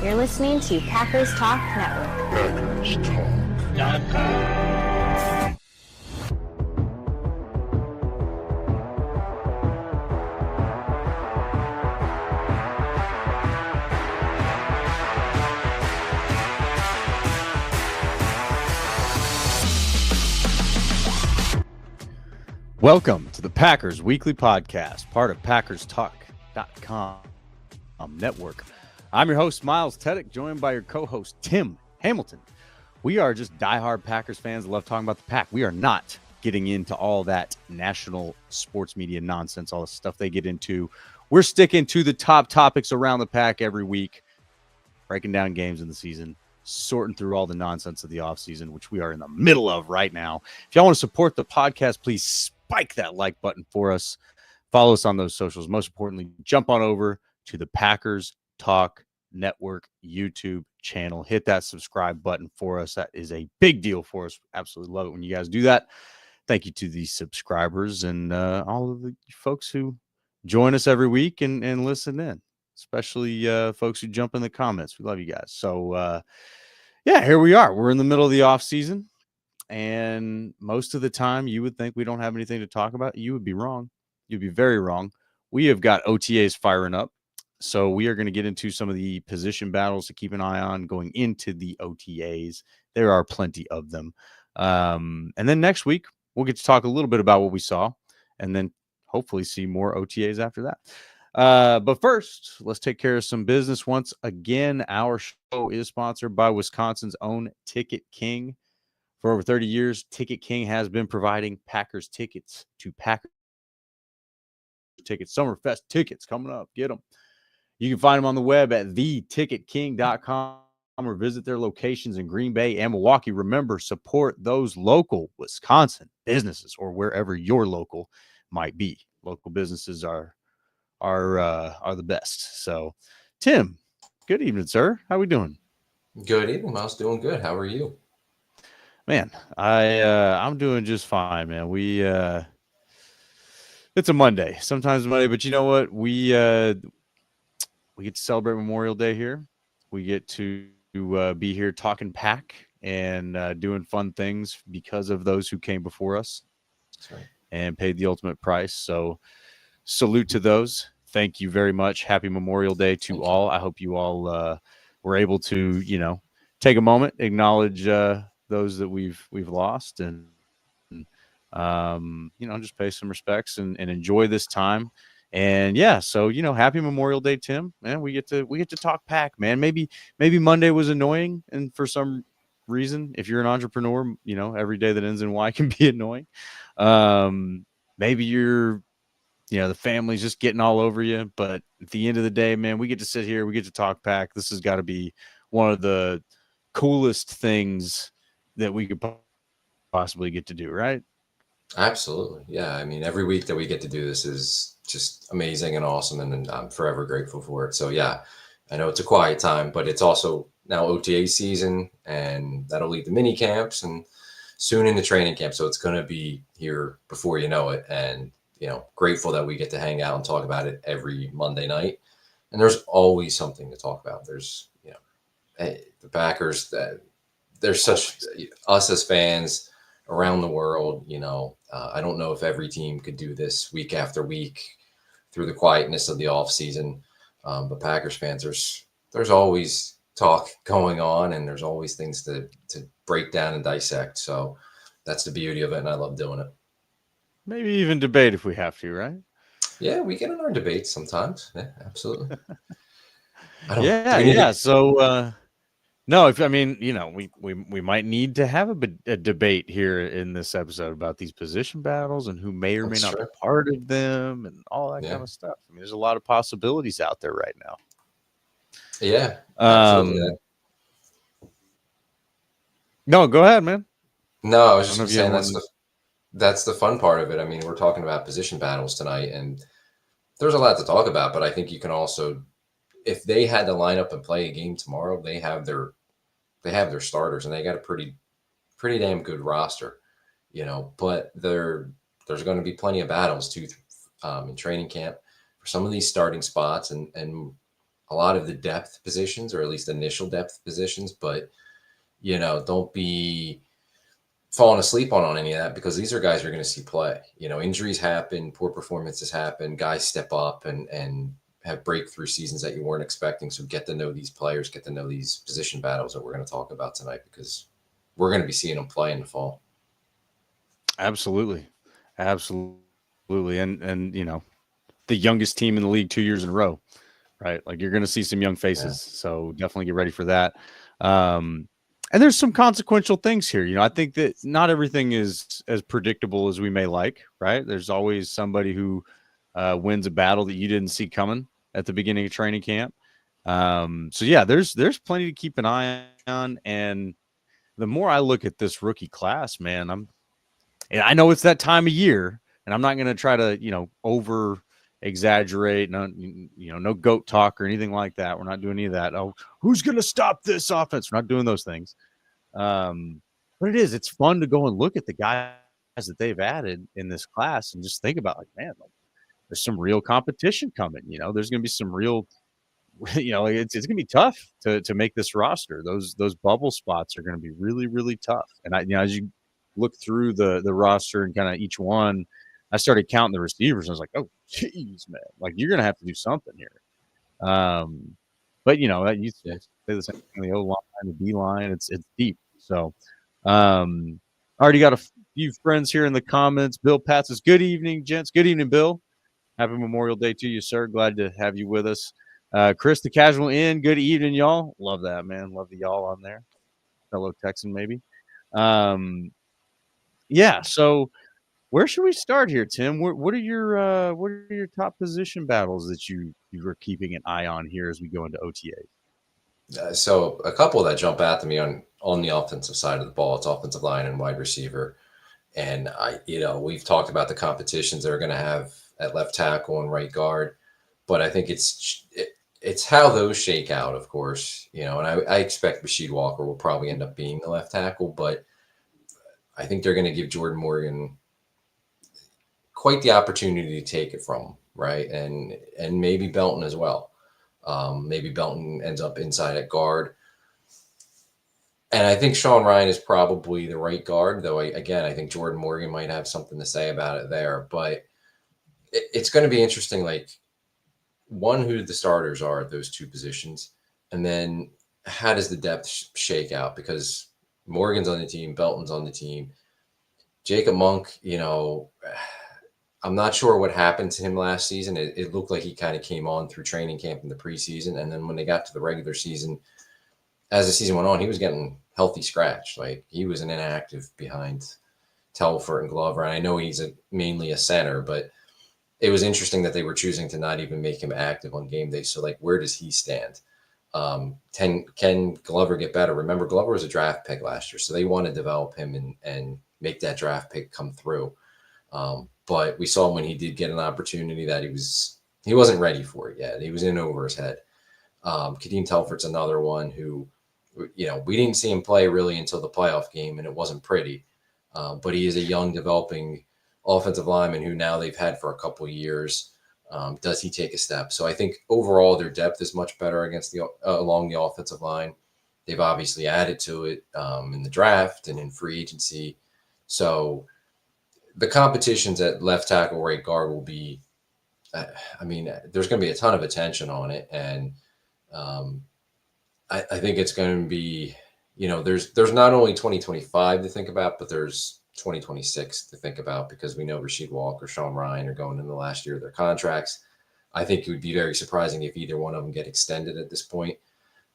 You're listening to Packers Talk Network. Packers Talk. Welcome to the Packers Weekly Podcast, part of PackersTalk.com network. I'm your host, Miles Teddick, joined by your co-host, Tim Hamilton. We are just diehard Packers fans that love talking about the Pack. We are not getting into all that national sports media nonsense, all the stuff they get into. We're sticking to the top topics around the Pack every week, breaking down games in the season, sorting through all the nonsense of the offseason, which we are in the middle of right now. If y'all want to support the podcast, please spike that like button for us. Follow us on those socials. Most importantly, jump on over to the Packers Talk Network YouTube channel. Hit that subscribe button for us. That is a big deal for us. Absolutely love it when you guys do that. Thank you to the subscribers and all of the folks who join us every week and listen in, especially folks who jump in the comments. We love you guys. So, yeah, here we are. We're in the middle of the off season. And most of the time, you would think we don't have anything to talk about. You would be wrong. You'd be very wrong. We have got OTAs firing up. So we are going to get into some of the position battles to keep an eye on going into the OTAs. There are plenty of them. And then next week, we'll get to talk a little bit about what we saw and then hopefully see more OTAs after that. But first, let's take care of some business. Once again, our show is sponsored by Wisconsin's own Ticket King. For over 30 years, Ticket King has been providing Packers tickets to Packers tickets. Summerfest tickets coming up. Get them. You can find them on the web at theticketking.com or visit their locations in Green Bay and Milwaukee. Remember, support those local Wisconsin businesses or wherever your local might be. Local businesses are the best. So, Tim, good evening, sir. How we doing? Good evening, Miles. Doing good. How are you? Man, I'm doing just fine, man. It's a Monday, sometimes Monday, but you know what? We get to celebrate Memorial Day here. We get to be here talking Pack and doing fun things because of those who came before us and paid the ultimate price. So salute to those. Thank you very much. Happy Memorial Day to all. I hope you all were able to, take a moment, acknowledge those that we've lost and just pay some respects and enjoy this time. And yeah, so happy Memorial Day, Tim. Man, we get to talk Pack, man. Maybe Monday was annoying, and for some reason, if you're an entrepreneur, every day that ends in Y can be annoying. Maybe you're the family's just getting all over you, but at the end of the day, man, we get to sit here, we get to talk Pack. This has got to be one of the coolest things that we could possibly get to do, right? Absolutely. Yeah. I mean, every week that we get to do this is just amazing and awesome, and I'm forever grateful for it. So yeah, I know it's a quiet time, but it's also now OTA season, and that'll lead to mini camps and soon into training camp. So it's going to be here before you know it. And, grateful that we get to hang out and talk about it every Monday night. And there's always something to talk about. There's, the Packers, that there's such us as fans around the world, I don't know if every team could do this week after week through the quietness of the off season. But Packers fans, there's always talk going on, and there's always things to break down and dissect. So that's the beauty of it. And I love doing it. Maybe even debate if we have to, right? Yeah, we get in our debates sometimes. Yeah, absolutely. Yeah. So, no, we might need to have a debate here in this episode about these position battles and who may or may not be part of them and all that kind of stuff. I mean, there's a lot of possibilities out there right now. Yeah. Absolutely. No, go ahead, man. No, I was just saying that's the fun part of it. I mean, we're talking about position battles tonight, and there's a lot to talk about, but I think you can also, if they had to line up and play a game tomorrow, they have their starters, and they got a pretty damn good roster, but there's going to be plenty of battles too in training camp for some of these starting spots. And a lot of the depth positions, or at least initial depth positions, but don't be falling asleep on any of that, because these are guys you're going to see play. Injuries happen, poor performances happen, guys step up and have breakthrough seasons that you weren't expecting. So get to know these players, get to know these position battles that we're going to talk about tonight, because we're going to be seeing them play in the fall. Absolutely. Absolutely. And the youngest team in the league 2 years in a row, right? Like you're going to see some young Yeah. faces. So definitely get ready for that. And there's some consequential things here. I think that not everything is as predictable as we may like, right? There's always somebody who wins a battle that you didn't see coming at the beginning of training camp. So yeah, there's plenty to keep an eye on. And the more I look at this rookie class, man, and I know it's that time of year, and I'm not going to try to, over exaggerate, no goat talk or anything like that. We're not doing any of that. Oh, who's going to stop this offense? We're not doing those things. But it's fun to go and look at the guys that they've added in this class and just think about, like, man, like, there's some real competition coming. There's going to be some real, it's going to be tough to make this roster. Those bubble spots are going to be really, really tough. And as you look through the roster and kind of each one, I started counting the receivers and I was like, oh, geez, man, like you're going to have to do something here. But that you say the same thing, the O line, the D line, it's deep. So, already got a few friends here in the comments. Bill Pat says, good evening, gents. Good evening, Bill. Happy Memorial Day to you, sir. Glad to have you with us. Chris, the Casual Inn. Good evening, y'all. Love that, man. Love the y'all on there. Fellow Texan, maybe. Yeah. So, where should we start here, Tim? What are your top position battles that you are keeping an eye on here as we go into OTA? So a couple that jump out to me on the offensive side of the ball, it's offensive line and wide receiver. And we've talked about the competitions that are going to have at left tackle and right guard, but I think it's how those shake out, of course, and I expect Rasheed Walker will probably end up being the left tackle, but I think they're going to give Jordan Morgan quite the opportunity to take it from him, right? And maybe Belton as well. Maybe Belton ends up inside at guard. And I think Sean Ryan is probably the right guard, though I think Jordan Morgan might have something to say about it there. But it's going to be interesting, like, one, who the starters are at those two positions, and then how does the depth shake out? Because Morgan's on the team, Belton's on the team. Jacob Monk, I'm not sure what happened to him last season. It looked like he kind of came on through training camp in the preseason. And then when they got to the regular season, as the season went on, he was getting healthy scratch. Like, he was an inactive behind Telford and Glover. And I know he's mainly a center, but it was interesting that they were choosing to not even make him active on game day. So, like, where does he stand? Can Glover get better? Remember, Glover was a draft pick last year, so they want to develop him and make that draft pick come through. But we saw when he did get an opportunity that he wasn't ready for it yet. He was in over his head. Kadeem Telford's another one who, we didn't see him play really until the playoff game, and it wasn't pretty. But he is a young, developing offensive lineman who now they've had for a couple of years. Does he take a step? So I think overall their depth is much better along the offensive line. They've obviously added to it in the draft and in free agency. So the competitions at left tackle, right guard will be, there's going to be a ton of attention on it. And I think it's going to be, there's not only 2025 to think about, but there's 2026 to think about, because we know Rasheed Walker, Sean Ryan are going in the last year of their contracts. I think it would be very surprising if either one of them get extended at this point.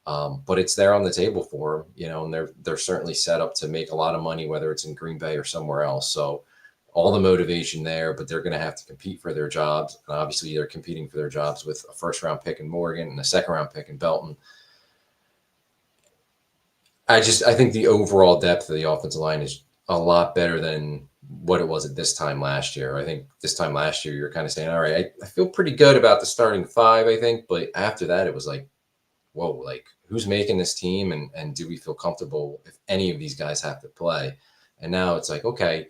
But it's there on the table for them, and they're certainly set up to make a lot of money, whether it's in Green Bay or somewhere else. So all the motivation there, but they're going to have to compete for their jobs. And obviously they're competing for their jobs with a first-round pick in Morgan and a second-round pick in Belton. I think the overall depth of the offensive line is a lot better than what it was at this time last year. I think this time last year, you're kind of saying, all right, I feel pretty good about the starting five, I think. But after that, it was like, whoa, like, who's making this team? And do we feel comfortable if any of these guys have to play? And now it's like, okay,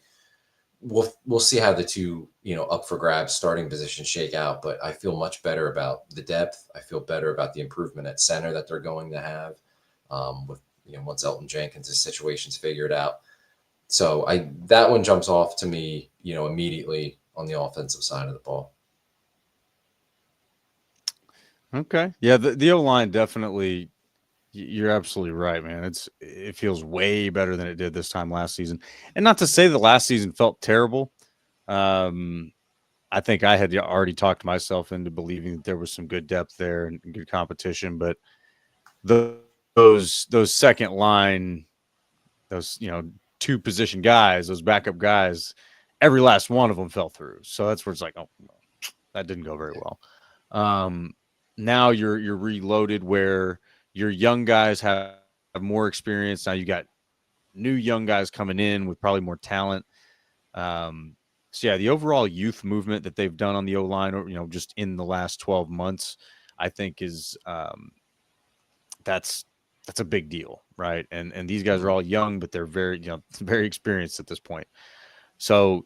we'll see how the two, up for grabs starting positions shake out. But I feel much better about the depth. I feel better about the improvement at center that they're going to have, with once Elton Jenkins' situation's figured out. So that one jumps off to me, immediately on the offensive side of the ball. Okay. Yeah, the O-line definitely, you're absolutely right, man. It feels way better than it did this time last season. And not to say the last season felt terrible. I think I had already talked myself into believing that there was some good depth there and good competition, but those second line, those two position guys, those backup guys, every last one of them fell through. So that's where it's like, oh, that didn't go very well. Now you're reloaded where your young guys have more experience. Now you got new young guys coming in with probably more talent. So yeah, the overall youth movement that they've done on the O-line, or just in the last 12 months, I think is that's a big deal, right? And these guys are all young, but they're very very experienced at this point. So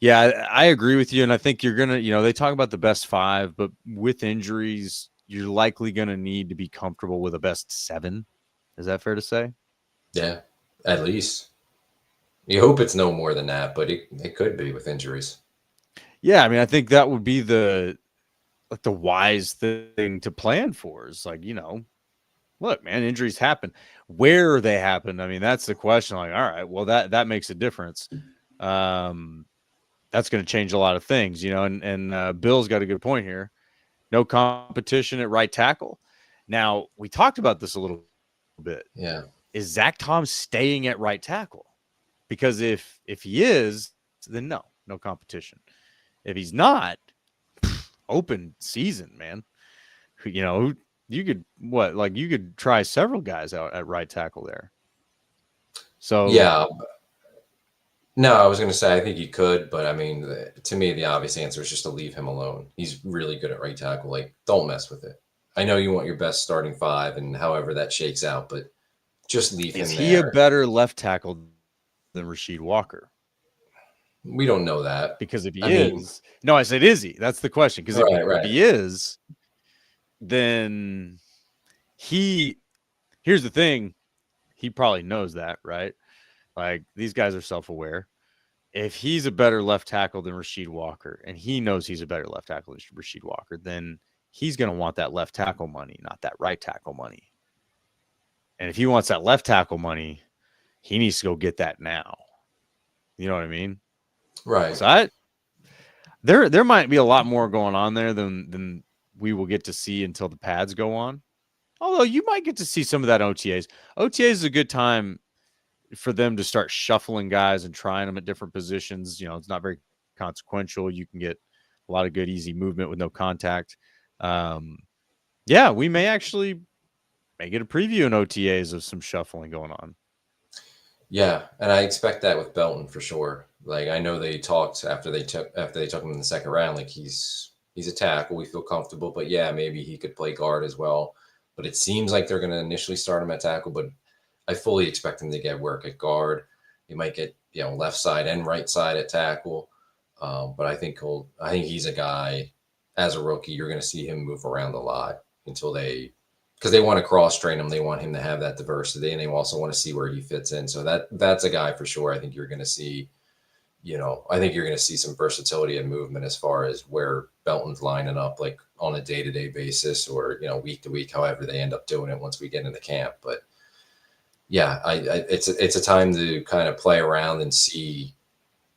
yeah, I agree with you, and I think you're gonna they talk about the best 5, but with injuries, you're likely gonna need to be comfortable with a best 7. Is that fair to say? Yeah, at least. You hope it's no more than that, but it could be with injuries. Yeah, I mean, I think that would be the wise thing to plan for. Is like, look, man, injuries happen. Where they happen, I mean, that's the question. Like, all right, well, that makes a difference. That's going to change a lot of things, and Bill's got a good point here. No competition at right tackle. Now, we talked about this a little bit. Yeah. Is Zach Tom staying at right tackle? Because if he is, then no competition. If he's not, open season, man. You could try several guys out at right tackle there. So yeah. No, I was going to say I think you could, but I mean, to me, the obvious answer is just to leave him alone. He's really good at right tackle. Like, don't mess with it. I know you want your best starting 5, and however that shakes out, but just leave him there. Is he a better left tackle than Rasheed Walker? We don't know that. Because if he I said, is he? That's the question. Because if he is, then here's the thing. He probably knows that, right? Like, these guys are self-aware. If he's a better left tackle than Rasheed Walker, and he knows he's a better left tackle than Rasheed Walker, then he's going to want that left tackle money, not that right tackle money. And if he wants that left tackle money, he needs to go get that now. You know what I mean? Right. So there might be a lot more going on there than we will get to see until the pads go on. Although you might get to see some of that OTAs. OTAs is a good time for them to start shuffling guys and trying them at different positions. It's not very consequential. You can get a lot of good, easy movement with no contact. Yeah, we may actually get a preview in OTAs of some shuffling going on. Yeah, and I expect that with Belton for sure. Like, I know they talked after they took him in the second round. Like, he's a tackle. We feel comfortable, but yeah, maybe he could play guard as well. But it seems like they're going to initially start him at tackle, but I fully expect him to get work at guard. He might get left side and right side at tackle, but I think he's a guy, as a rookie, you're going to see him move around a lot until because they want to cross train him. They want him to have that diversity, and they also want to see where he fits in. So that's a guy for sure. I think you're going to see, I think you're going to see some versatility and movement as far as where Belton's lining up, like on a day-to-day basis or, week to week, however they end up doing it once we get into camp. But yeah, it's a time to kind of play around and see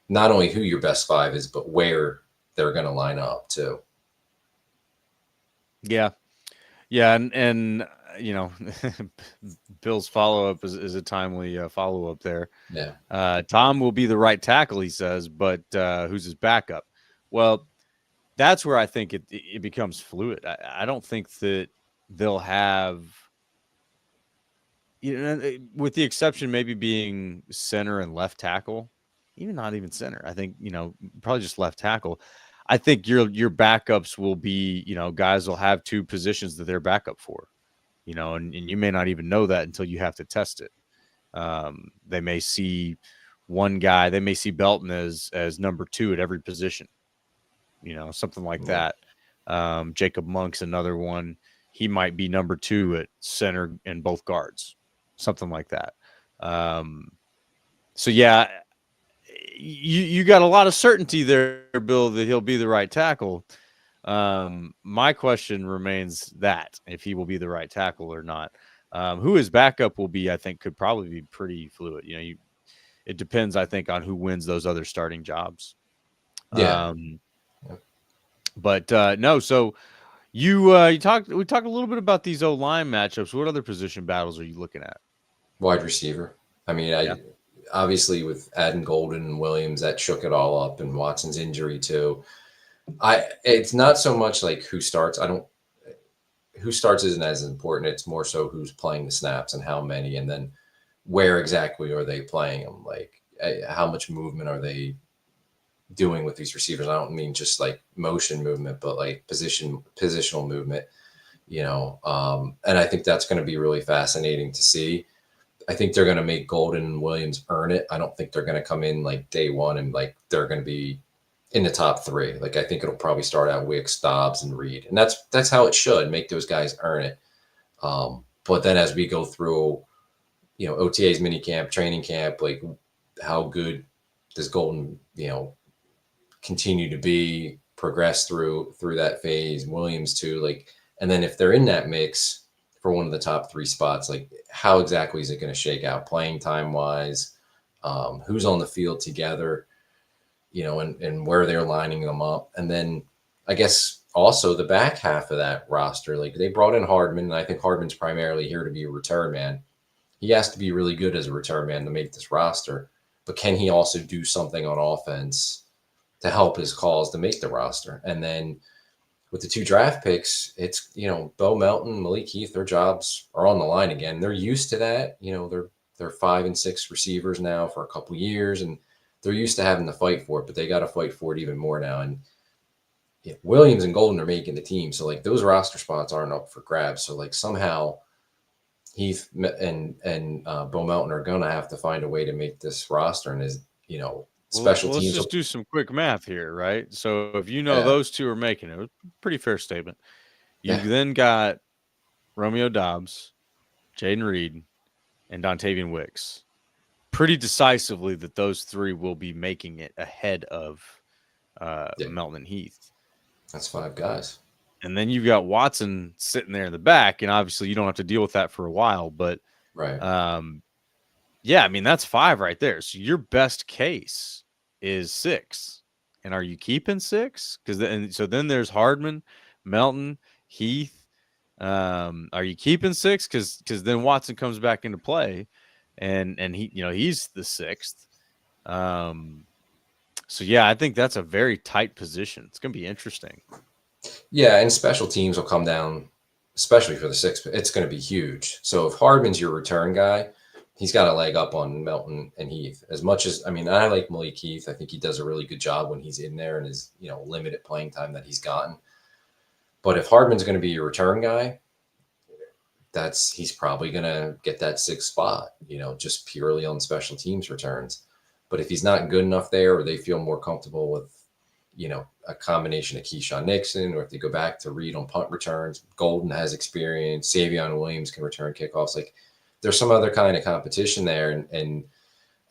not only who your best 5 is, but where they're going to line up too. Yeah. Yeah. And Bill's follow-up is a timely follow-up there. Yeah. Tom will be the right tackle, he says, but who's his backup? Well, that's where I think it becomes fluid. I don't think that they'll have, with the exception maybe being center and left tackle, not even center. I think, probably just left tackle. I think your backups will be, guys will have 2 positions that they're backup for, and you may not even know that until you have to test it. They may see one guy. They may see Belton as number 2 at every position, something like that. Jacob Monk's another one. He might be number 2 at center and both guards, something like that. So yeah, you got a lot of certainty there, Bill, that he'll be the right tackle. My question remains that if he will be the right tackle or not. Who his backup will be, I think, could probably be pretty fluid. It depends, I think, on who wins those other starting jobs. Yeah. But no, so we talked a little bit about these O-line matchups. What other position battles are you looking at? Wide receiver. I mean, obviously with adding Golden and Williams, that shook it all up, and Watson's injury too. It's not so much like who starts. Who starts isn't as important. It's more so who's playing the snaps and how many, and then where exactly are they playing them? Like how much movement are they doing with these receivers? I don't mean just like motion movement, but like positional movement, and I think that's going to be really fascinating to see. I think they're going to make Golden and Williams earn it. I don't think they're going to come in like day one and like they're going to be in the top 3. Like I think it'll probably start out Wicks, Dobbs, and Reed, and that's how it should. Make those guys earn it. But then as we go through, OTAs, minicamp, training camp, like how good does Golden, continue to be, progress through that phase? Williams too, like, and then if they're in that mix for one of the top 3 spots, like how exactly is it going to shake out playing time wise? Who's on the field together, and where they're lining them up. And then I guess also the back half of that roster, like they brought in Hardman, and I think Hardman's primarily here to be a return man. He has to be really good as a return man to make this roster, but can he also do something on offense to help his cause to make the roster? And then with the 2 draft picks, it's, Bo Melton, Malik Heath, their jobs are on the line again. They're used to that. They're 5 and 6 receivers now for a couple years, and they're used to having to fight for it, but they got to fight for it even more now. And Williams and Golden are making the team, so like those roster spots aren't up for grabs. So like somehow Heath and Bo Melton are going to have to find a way to make this roster, and special teams. Let's just do some quick math here, right? So if those 2 are making it, pretty fair statement. You then got Romeo Dobbs, Jaden Reed, and Dontavian Wicks. Pretty decisively that those 3 will be making it ahead of Melton and Heath. That's 5 guys. And then you've got Watson sitting there in the back, and obviously you don't have to deal with that for a while, but right. Yeah, I mean, that's 5 right there. So your best case is 6. And are you keeping 6? So then there's Hardman, Melton, Heath. Are you keeping 6? Because then Watson comes back into play, and he, he's the 6th. So yeah, I think that's a very tight position. It's going to be interesting. Yeah, and special teams will come down, especially for the 6th. It's going to be huge. So if Hardman's your return guy, he's got a leg up on Melton and Heath. As much as, I like Malik Heath. I think he does a really good job when he's in there and his, limited playing time that he's gotten. But if Hardman's going to be your return guy, he's probably going to get that 6th spot, just purely on special teams returns. But if he's not good enough there, or they feel more comfortable with, a combination of Keyshawn Nixon, or if they go back to Reed on punt returns, Golden has experience, Savion Williams can return kickoffs. Like there's some other kind of competition there, and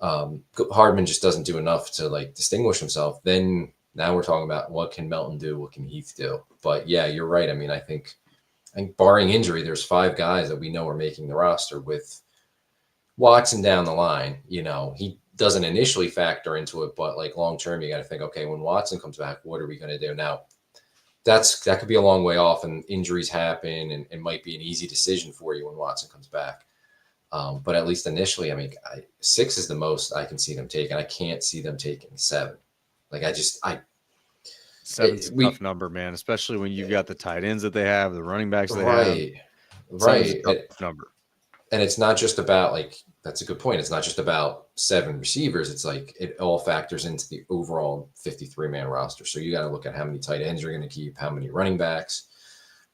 Hardman just doesn't do enough to like distinguish himself. Then now we're talking about what can Melton do, what can Heath do. But yeah, you're right. I think barring injury, there's 5 guys that we know are making the roster, with Watson down the line. He doesn't initially factor into it, but like long term, you got to think, okay, when Watson comes back, what are we going to do now? That could be a long way off, and injuries happen, and it might be an easy decision for you when Watson comes back. But at least initially, 6 is the most I can see them taking. I can't see them taking 7. Like 7's a tough number, man, especially when you've got the tight ends that they have, the running backs they have. Right. Tough number. And it's not just about that's a good point. It's not just about 7 receivers. It's like it all factors into the overall 53-man roster. So you got to look at how many tight ends you're going to keep, how many running backs,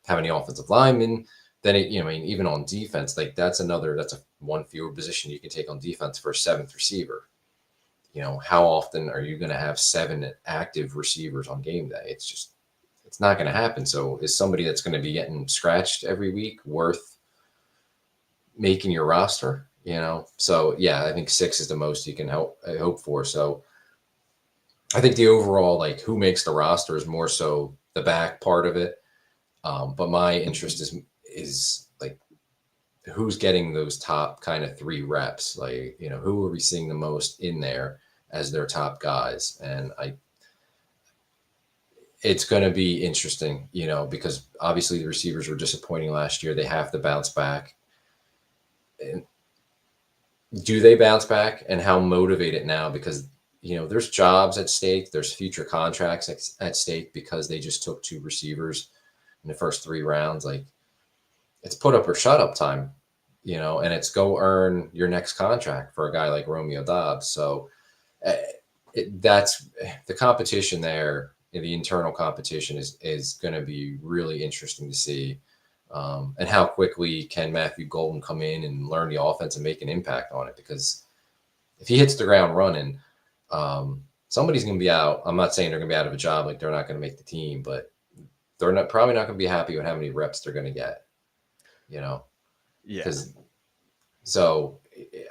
how many offensive linemen. Then even on defense, like that's a one fewer position you can take on defense for a 7th receiver. how often are you going to have 7 active receivers on game day? It's not going to happen. So is somebody that's going to be getting scratched every week worth making your roster? So yeah, I think 6 is the most you can hope for. So I think the overall, like, who makes the roster is more so the back part of it. But my interest is like, who's getting those top kind of 3 reps? Like, who are we seeing the most in there as their top guys? And it's going to be interesting, because obviously the receivers were disappointing last year. They have to bounce back. And do they bounce back, and how motivated now? Because, there's jobs at stake. There's future contracts at stake because they just took 2 receivers in the first 3 rounds. Like, it's put up or shut up time, and it's go earn your next contract for a guy like Romeo Dobbs. So that's the competition there. The internal competition is going to be really interesting to see. And how quickly can Matthew Golden come in and learn the offense and make an impact on it? Because if he hits the ground running, somebody's going to be out. I'm not saying they're going to be out of a job, like they're not going to make the team, but they're probably not going to be happy with how many reps they're going to get. Yeah. So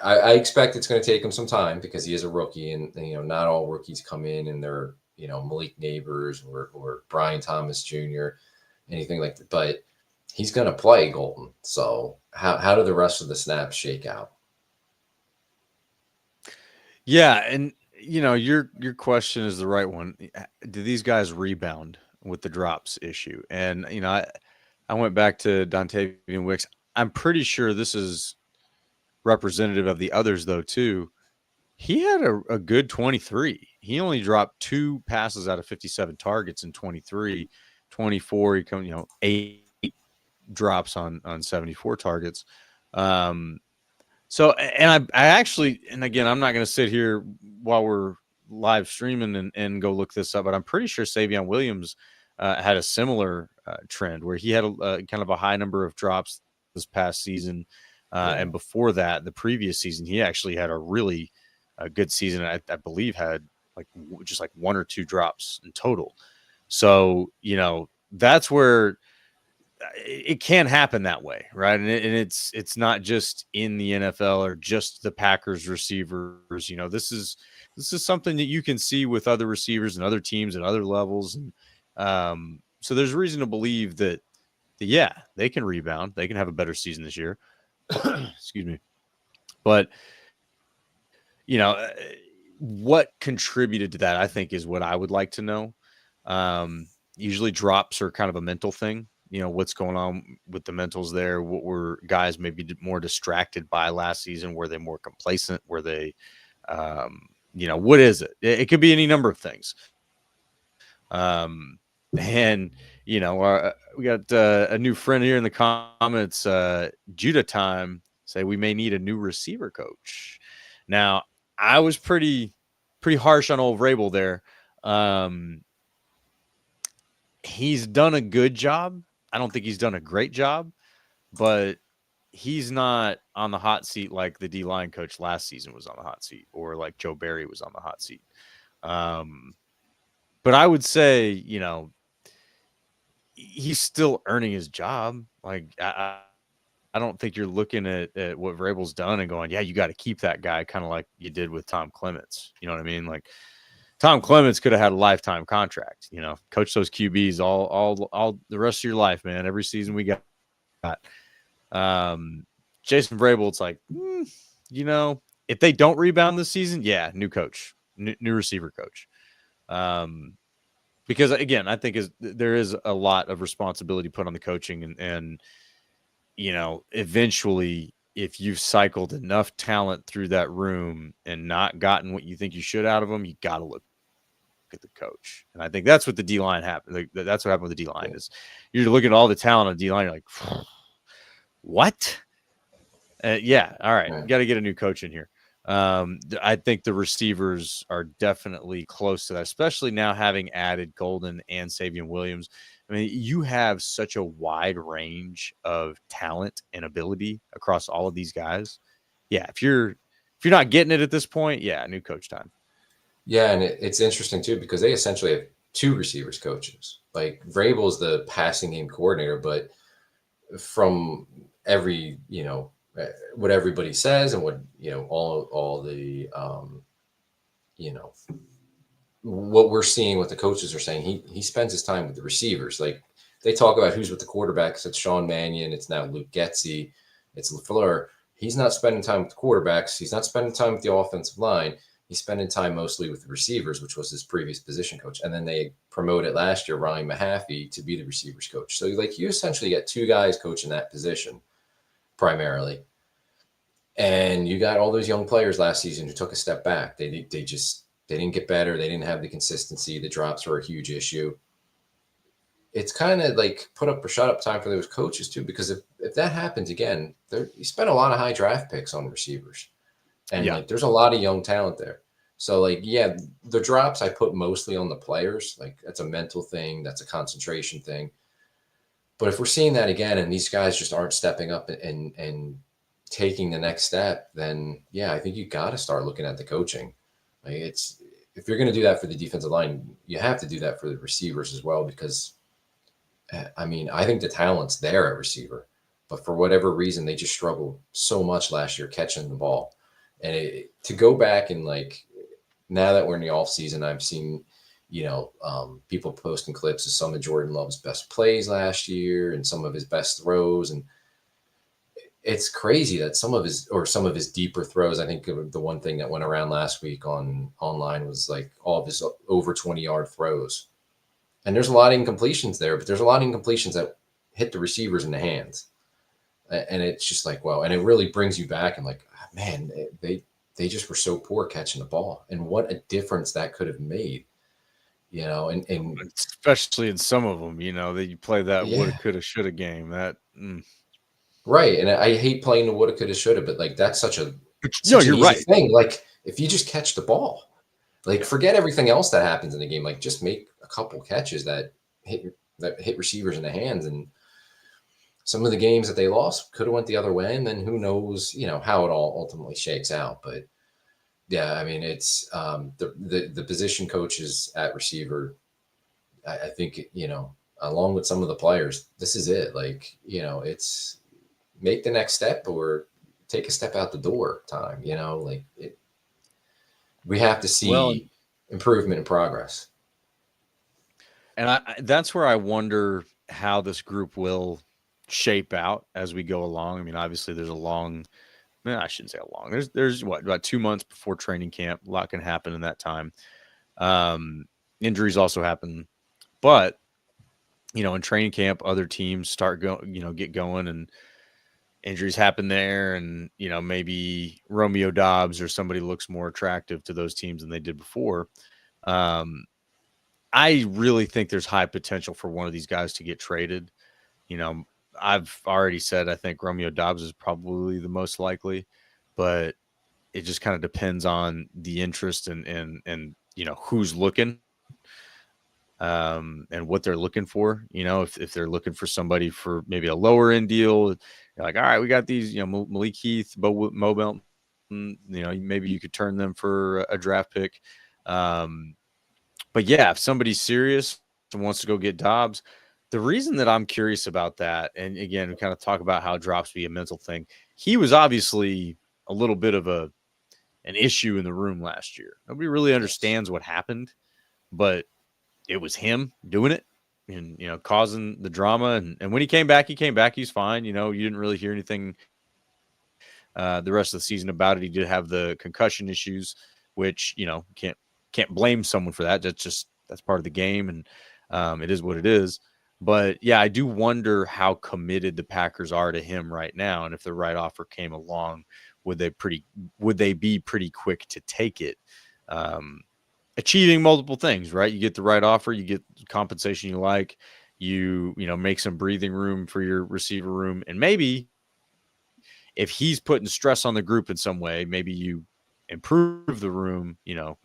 I expect it's going to take him some time because he is a rookie, and not all rookies come in and they're Malik Neighbors or Brian Thomas Jr., anything like that. But he's going to play Golden. So how do the rest of the snaps shake out? Yeah, and your question is the right one. Do these guys rebound with the drops issue? And I went back to Dontavian Wicks. I'm pretty sure this is representative of the others, though, too. He had a good 23. He only dropped 2 passes out of 57 targets in 23. 24, he come 8 drops on 74 targets. So, and I actually, and again, I'm not going to sit here while we're live streaming and go look this up, but I'm pretty sure Savion Williams had a similar trend where he had a kind of a high number of drops this past season. And before that, the previous season, he actually had a really good season. I believe had just 1 or 2 drops in total. So, that's where it can happen that way, right? And it's not just in the NFL or just the Packers receivers. This is something that you can see with other receivers and other teams at other levels. And so there's reason to believe that yeah, they can rebound. They can have a better season this year. Excuse me. But what contributed to that, I think, is what I would like to know. Usually drops are kind of a mental thing. What's going on with the mentals there? What were guys maybe more distracted by last season? Were they more complacent? Were they, what is it? It could be any number of things. And, we got a new friend here in the comments, Judah Time, say we may need a new receiver coach. Now, I was pretty harsh on old Vrabel there. He's done a good job. I don't think he's done a great job, but he's not on the hot seat like the D-line coach last season was on the hot seat, or like Joe Barry was on the hot seat. But I would say, he's still earning his job. Like, I don't think you're looking at what Vrabel's done and going, yeah, you got to keep that guy, kind of like you did with Tom Clements. You know what I mean? Like, Tom Clements could have had a lifetime contract, coach those QBs all the rest of your life, man. Every season we got. Jason Vrabel, it's like, if they don't rebound this season, yeah, new coach, new receiver coach. Because again, I think there is a lot of responsibility put on the coaching, and eventually, if you've cycled enough talent through that room and not gotten what you think you should out of them, you got to look at the coach. And I think that's what the D-line happened. That's what happened with the D-line is you're looking at all the talent on D-line. You're like, what? Yeah. All right. Got to get a new coach in here. I think the receivers are definitely close to that, especially now having added Golden and Savion Williams. I mean, you have such a wide range of talent and ability across all of these guys. Yeah. If you're not getting it at this point, yeah, new coach time. Yeah, and it's interesting too because they essentially have two receivers coaches. Like Vrabel's the passing game coordinator, but from every what everybody says and what all the you know what we're seeing, what the coaches are saying, he spends his time with the receivers. Like they talk about who's with the quarterbacks. It's Sean Mannion. It's now Luke Getzey. It's LaFleur. He's not spending time with the quarterbacks. He's not spending time with the offensive line. He's spending time mostly with the receivers, which was his previous position coach. And then they promoted last year Ryan Mahaffey to be the receivers coach. So like you essentially get two guys coaching that position primarily. And you got all those young players last season who took a step back. They didn't get better. They didn't have the consistency. The drops were a huge issue. It's kind of like put up or shut up time for those coaches too, because if that happens again, you spend a lot of high draft picks on receivers, and like there's a lot of young talent there. So like the drops I put mostly on the players. Like that's a mental thing, that's a concentration thing. But if we're seeing that again, and these guys just aren't stepping up and taking the next step, then yeah, I think you got to start looking at the coaching. Like if you're going to do that for the defensive line, you have to do that for the receivers as well, because I mean, I think the talent's there at receiver, but for whatever reason, they just struggled so much last year catching the ball. And to go back and like, now that we're in the off season, I've seen, people posting clips of some of Jordan Love's best plays last year and some of his best throws. And it's crazy that some of his deeper throws. I think the one thing that went around last week online was like all of his over 20-yard throws. And there's a lot of incompletions there, but there's a lot of incompletions that hit the receivers in the hands. And it's just like, wow. And it really brings you back and like, man, they just were so poor catching the ball, and what a difference that could have made, and especially in some of them, that you play that woulda, yeah. coulda, shoulda game. That Right. And I hate playing the woulda, coulda, shoulda, but like that's such an you're easy right. thing. Like if you just catch the ball, like forget everything else that happens in the game. Like just make a couple catches that hit receivers in the hands. And some of the games that they lost could have went the other way. And then who knows, how it all ultimately shakes out. But yeah, I mean, it's the position coaches at receiver. I think, along with some of the players, this is it. Like, it's make the next step or take a step out the door time, like we have to see improvement and progress. And that's where I wonder how this group will shape out as we go along. I mean, obviously there's I shouldn't say a long, there's about 2 months before training camp. A lot can happen in that time. Injuries also happen, but in training camp, other teams start get going, and injuries happen there. And, maybe Romeo Dobbs or somebody looks more attractive to those teams than they did before. I really think there's high potential for one of these guys to get traded. I've already said I think Romeo Dobbs is probably the most likely, but it just kind of depends on the interest and who's looking, and what they're looking for. If they're looking for somebody for maybe a lower end deal, you're like, all right, we got these, Malik Heath, Mo Belton, maybe you could turn them for a draft pick. But yeah, if somebody's serious and wants to go get Dobbs, the reason that I'm curious about that, and again, we kind of talk about how drops be a mental thing. He was obviously a little bit of an issue in the room last year. Nobody really understands what happened, but it was him doing it and, causing the drama. And when he came back, he's fine. You didn't really hear anything the rest of the season about it. He did have the concussion issues, which, can't blame someone for that. That's part of the game. And it is what it is. But yeah, I do wonder how committed the Packers are to him right now. And if the right offer came along, would they be pretty quick to take it? Achieving multiple things, right? You get the right offer, you get compensation you like, you make some breathing room for your receiver room. And maybe if he's putting stress on the group in some way, maybe you improve the room,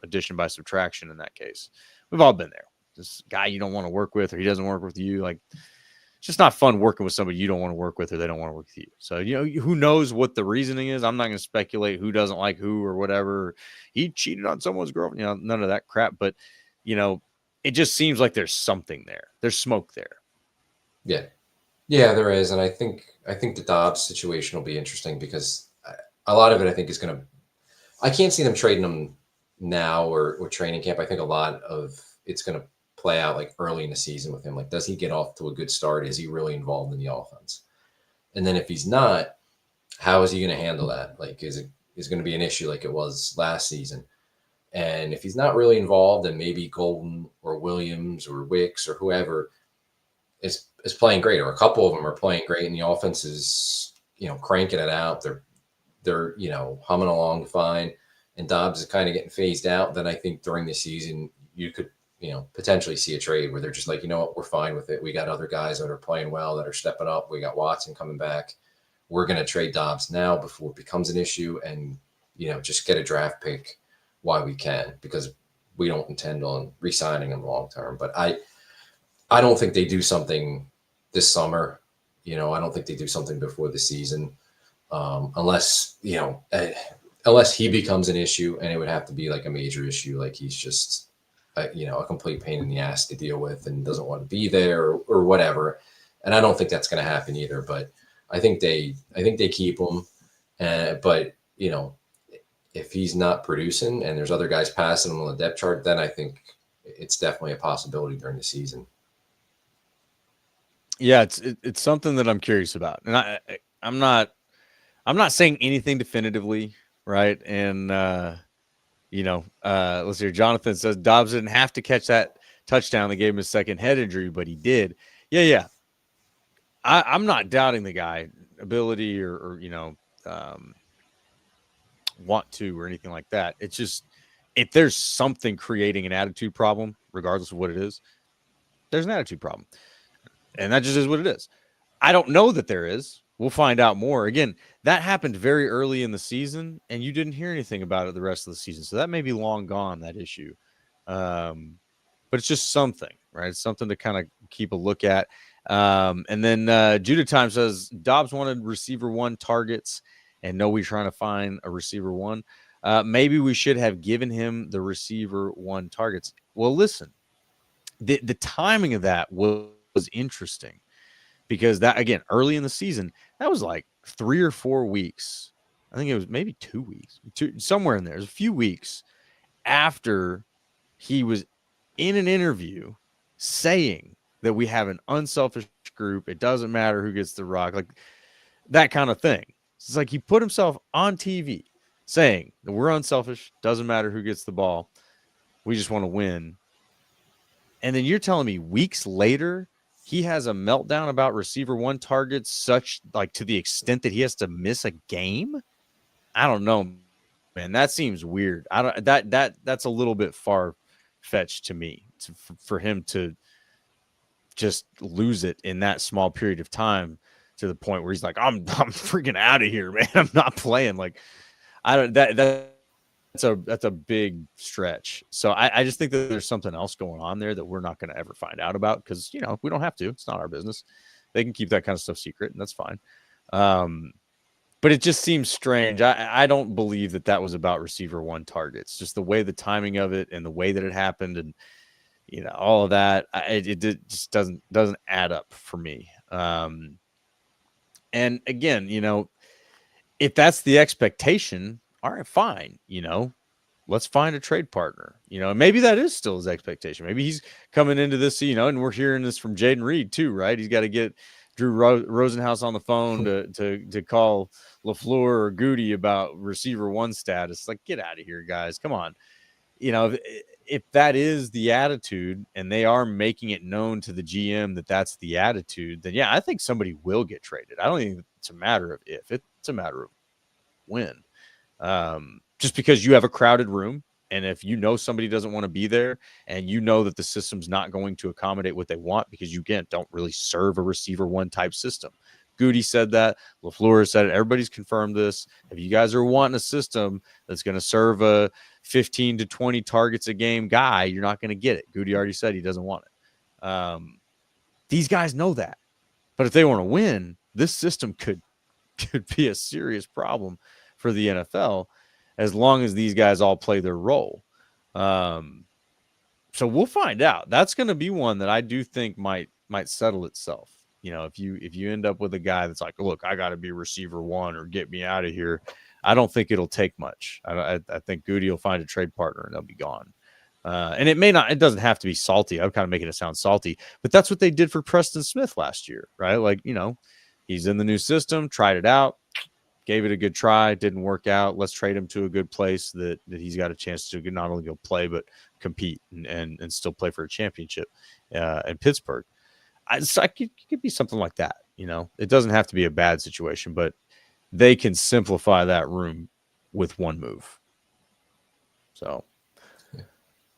addition by subtraction in that case. We've all been there. This guy you don't want to work with, or he doesn't work with you. Like, it's just not fun working with somebody you don't want to work with or they don't want to work with you. So, who knows what the reasoning is? I'm not going to speculate who doesn't like who or whatever. He cheated on someone's girlfriend, none of that crap. But, it just seems like there's something there. There's smoke there. Yeah. Yeah, there is. And I think the Dobbs situation will be interesting because a lot of it, I think, is going to, I can't see them trading him now or training camp. I think a lot of it's going to play out like early in the season with him. Like, does he get off to a good start? Is he really involved in the offense? And then if he's not, how is he going to handle that? Like, is it going to be an issue like it was last season? And if he's not really involved, then maybe Golden or Williams or Wicks or whoever is playing great, or a couple of them are playing great, and the offense is, cranking it out. They're humming along fine, and Dobbs is kind of getting phased out. Then I think during the season you could potentially see a trade where they're just like, you know what, we're fine with it. We got other guys that are playing well, that are stepping up. We got Watson coming back. We're going to trade Dobbs now before it becomes an issue, and just get a draft pick while we can, because we don't intend on re-signing him long term. But I don't think they do something this summer. I don't think they do something before the season, unless he becomes an issue, and it would have to be like a major issue, like he's just a complete pain in the ass to deal with and doesn't want to be there or whatever. And I don't think that's going to happen either. But I think they keep him. But if he's not producing and there's other guys passing him on the depth chart, then I think it's definitely a possibility during the season. Yeah, it's something that I'm curious about, and I'm not saying anything definitively, right? And let's hear. Jonathan says Dobbs didn't have to catch that touchdown that gave him his second head injury, but he did. Yeah. I'm not doubting the guy ability or want to or anything like that. It's just, if there's something creating an attitude problem, regardless of what it is, there's an attitude problem. And that just is what it is. I don't know that there is. We'll find out more. Again, that happened very early in the season, and you didn't hear anything about it the rest of the season. So that may be long gone, that issue. But it's just something, right? It's something to kind of keep a look at. And then Judah Time says, Dobbs wanted receiver 1 targets, and no, we're trying to find a receiver 1. Maybe we should have given him the receiver 1 targets. Well, listen, the timing of that was interesting, because that, again, early in the season, that was like 3 or 4 weeks. I think it was maybe 2 weeks, somewhere in there. It was a few weeks after he was in an interview saying that we have an unselfish group. It doesn't matter who gets the rock, like that kind of thing. It's like he put himself on TV saying that we're unselfish. Doesn't matter who gets the ball. We just want to win. And then you're telling me weeks later, he has a meltdown about receiver 1 targets, such like to the extent that he has to miss a game. I don't know, man. That seems weird. That's a little bit far fetched to me for him to just lose it in that small period of time, to the point where he's like, I'm freaking out of here, man. I'm not playing. Like, that's a big stretch. So I just think that there's something else going on there that we're not going to ever find out about, because we don't have to. It's not our business. They can keep that kind of stuff secret, and that's fine. But it just seems strange. I don't believe that was about receiver 1 targets. Just the way the timing of it and the way that it happened, and all of that, it just doesn't add up for me. And again, if that's the expectation, all right, fine. Let's find a trade partner. And maybe that is still his expectation. Maybe he's coming into this, and we're hearing this from Jaden Reed too, right? He's got to get Drew Rosenhaus on the phone to call LaFleur or Goody about receiver 1 status. Like, get out of here, guys. Come on. If that is the attitude, and they are making it known to the GM that that's the attitude, then yeah, I think somebody will get traded. I don't think it's a matter of if, it's a matter of when. Just because you have a crowded room, and if somebody doesn't want to be there, and that the system's not going to accommodate what they want, because you, again, don't really serve a receiver 1 type system. Goody said that. LaFleur said it. Everybody's confirmed this. If you guys are wanting a system that's going to serve a 15 to 20 targets a game guy, you're not going to get it. Goody already said he doesn't want it. These guys know that. But if they want to win, this system could be a serious problem for the NFL as long as these guys all play their role. So we'll find out. That's going to be one that I do think might settle itself. If you end up with a guy that's like, look, I got to be receiver one or get me out of here, I don't think it'll take much. I think Goody will find a trade partner and they'll be gone. And it doesn't have to be salty. I'm kind of making it sound salty, but that's what they did for Preston Smith last year, right? Like, he's in the new system, tried it out, gave it a good try, didn't work out. Let's trade him to a good place that he's got a chance to not only go play, but compete and still play for a championship in Pittsburgh. It could be something like that. It doesn't have to be a bad situation, but they can simplify that room with one move.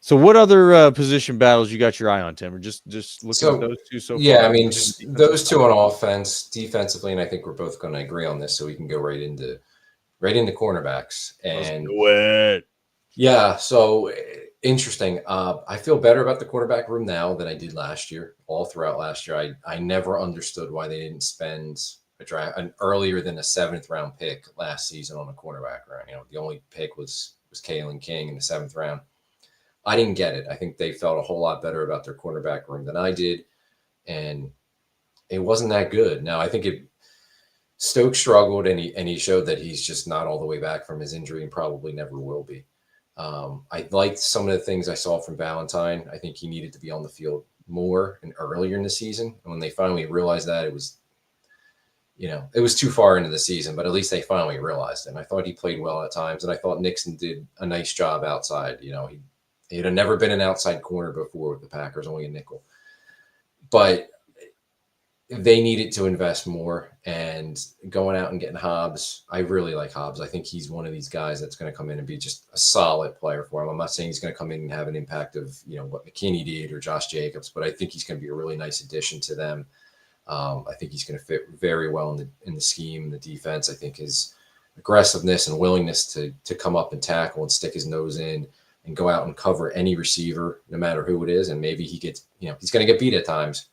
So what other position battles you got your eye on, Tim? Or just looking at those two so far? Yeah, I mean, just those two on offense, defensively, and I think we're both going to agree on this, so we can go right into cornerbacks. And let's do it. Yeah, so interesting. I feel better about the quarterback room now than I did last year. All throughout last year, I never understood why they didn't spend an earlier than a 7th round pick last season on a quarterback. Right? The only pick was Kalen King in the 7th round. I didn't get it. I think they felt a whole lot better about their cornerback room than I did, and it wasn't that good. Now, I think Stokes struggled, and he showed that he's just not all the way back from his injury and probably never will be. I liked some of the things I saw from Valentine. I think he needed to be on the field more and earlier in the season. And when they finally realized that, it was too far into the season, but at least they finally realized it. And I thought he played well at times, and I thought Nixon did a nice job outside. He had never been an outside corner before with the Packers, only a nickel. But they needed to invest more, and going out and getting Hobbs. I really like Hobbs. I think he's one of these guys that's going to come in and be just a solid player for him. I'm not saying he's going to come in and have an impact of what McKinney did or Josh Jacobs, but I think he's going to be a really nice addition to them. I think he's going to fit very well in the scheme, the defense. I think his aggressiveness and willingness to come up and tackle and stick his nose in and go out and cover any receiver, no matter who it is. And maybe he gets, he's going to get beat at times,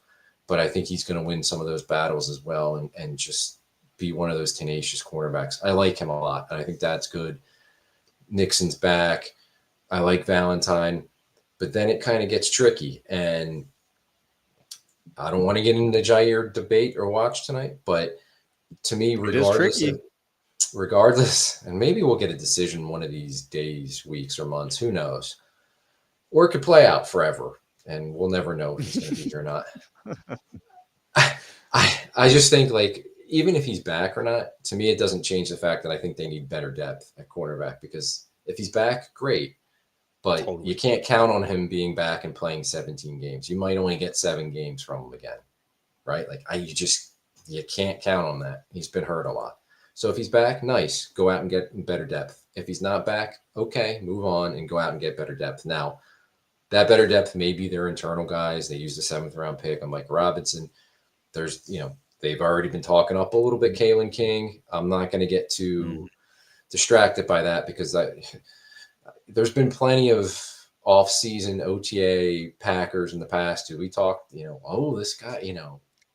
but I think he's going to win some of those battles as well and just be one of those tenacious cornerbacks. I like him a lot, and I think that's good. Nixon's back. I like Valentine, but then it kind of gets tricky. And I don't want to get into the Jair debate or watch tonight, but to me, regardless, and maybe we'll get a decision one of these days, weeks, or months, who knows? Or it could play out forever, and we'll never know if he's going to be here or not. I just think, like, even if he's back or not, to me, it doesn't change the fact that I think they need better depth at cornerback, because if he's back, great. But totally. You can't count on him being back and playing 17 games. You might only get 7 games from him again, right? Like, you can't count on that. He's been hurt a lot. So if he's back, nice. Go out and get better depth. If he's not back, okay, move on and go out and get better depth. Now, that better depth may be their internal guys. They used the 7th round pick on Mike Robinson. There's, they've already been talking up a little bit Kalen King. I'm not going to get too distracted by that, because there's been plenty of off-season OTA Packers in the past too. We talked, this guy,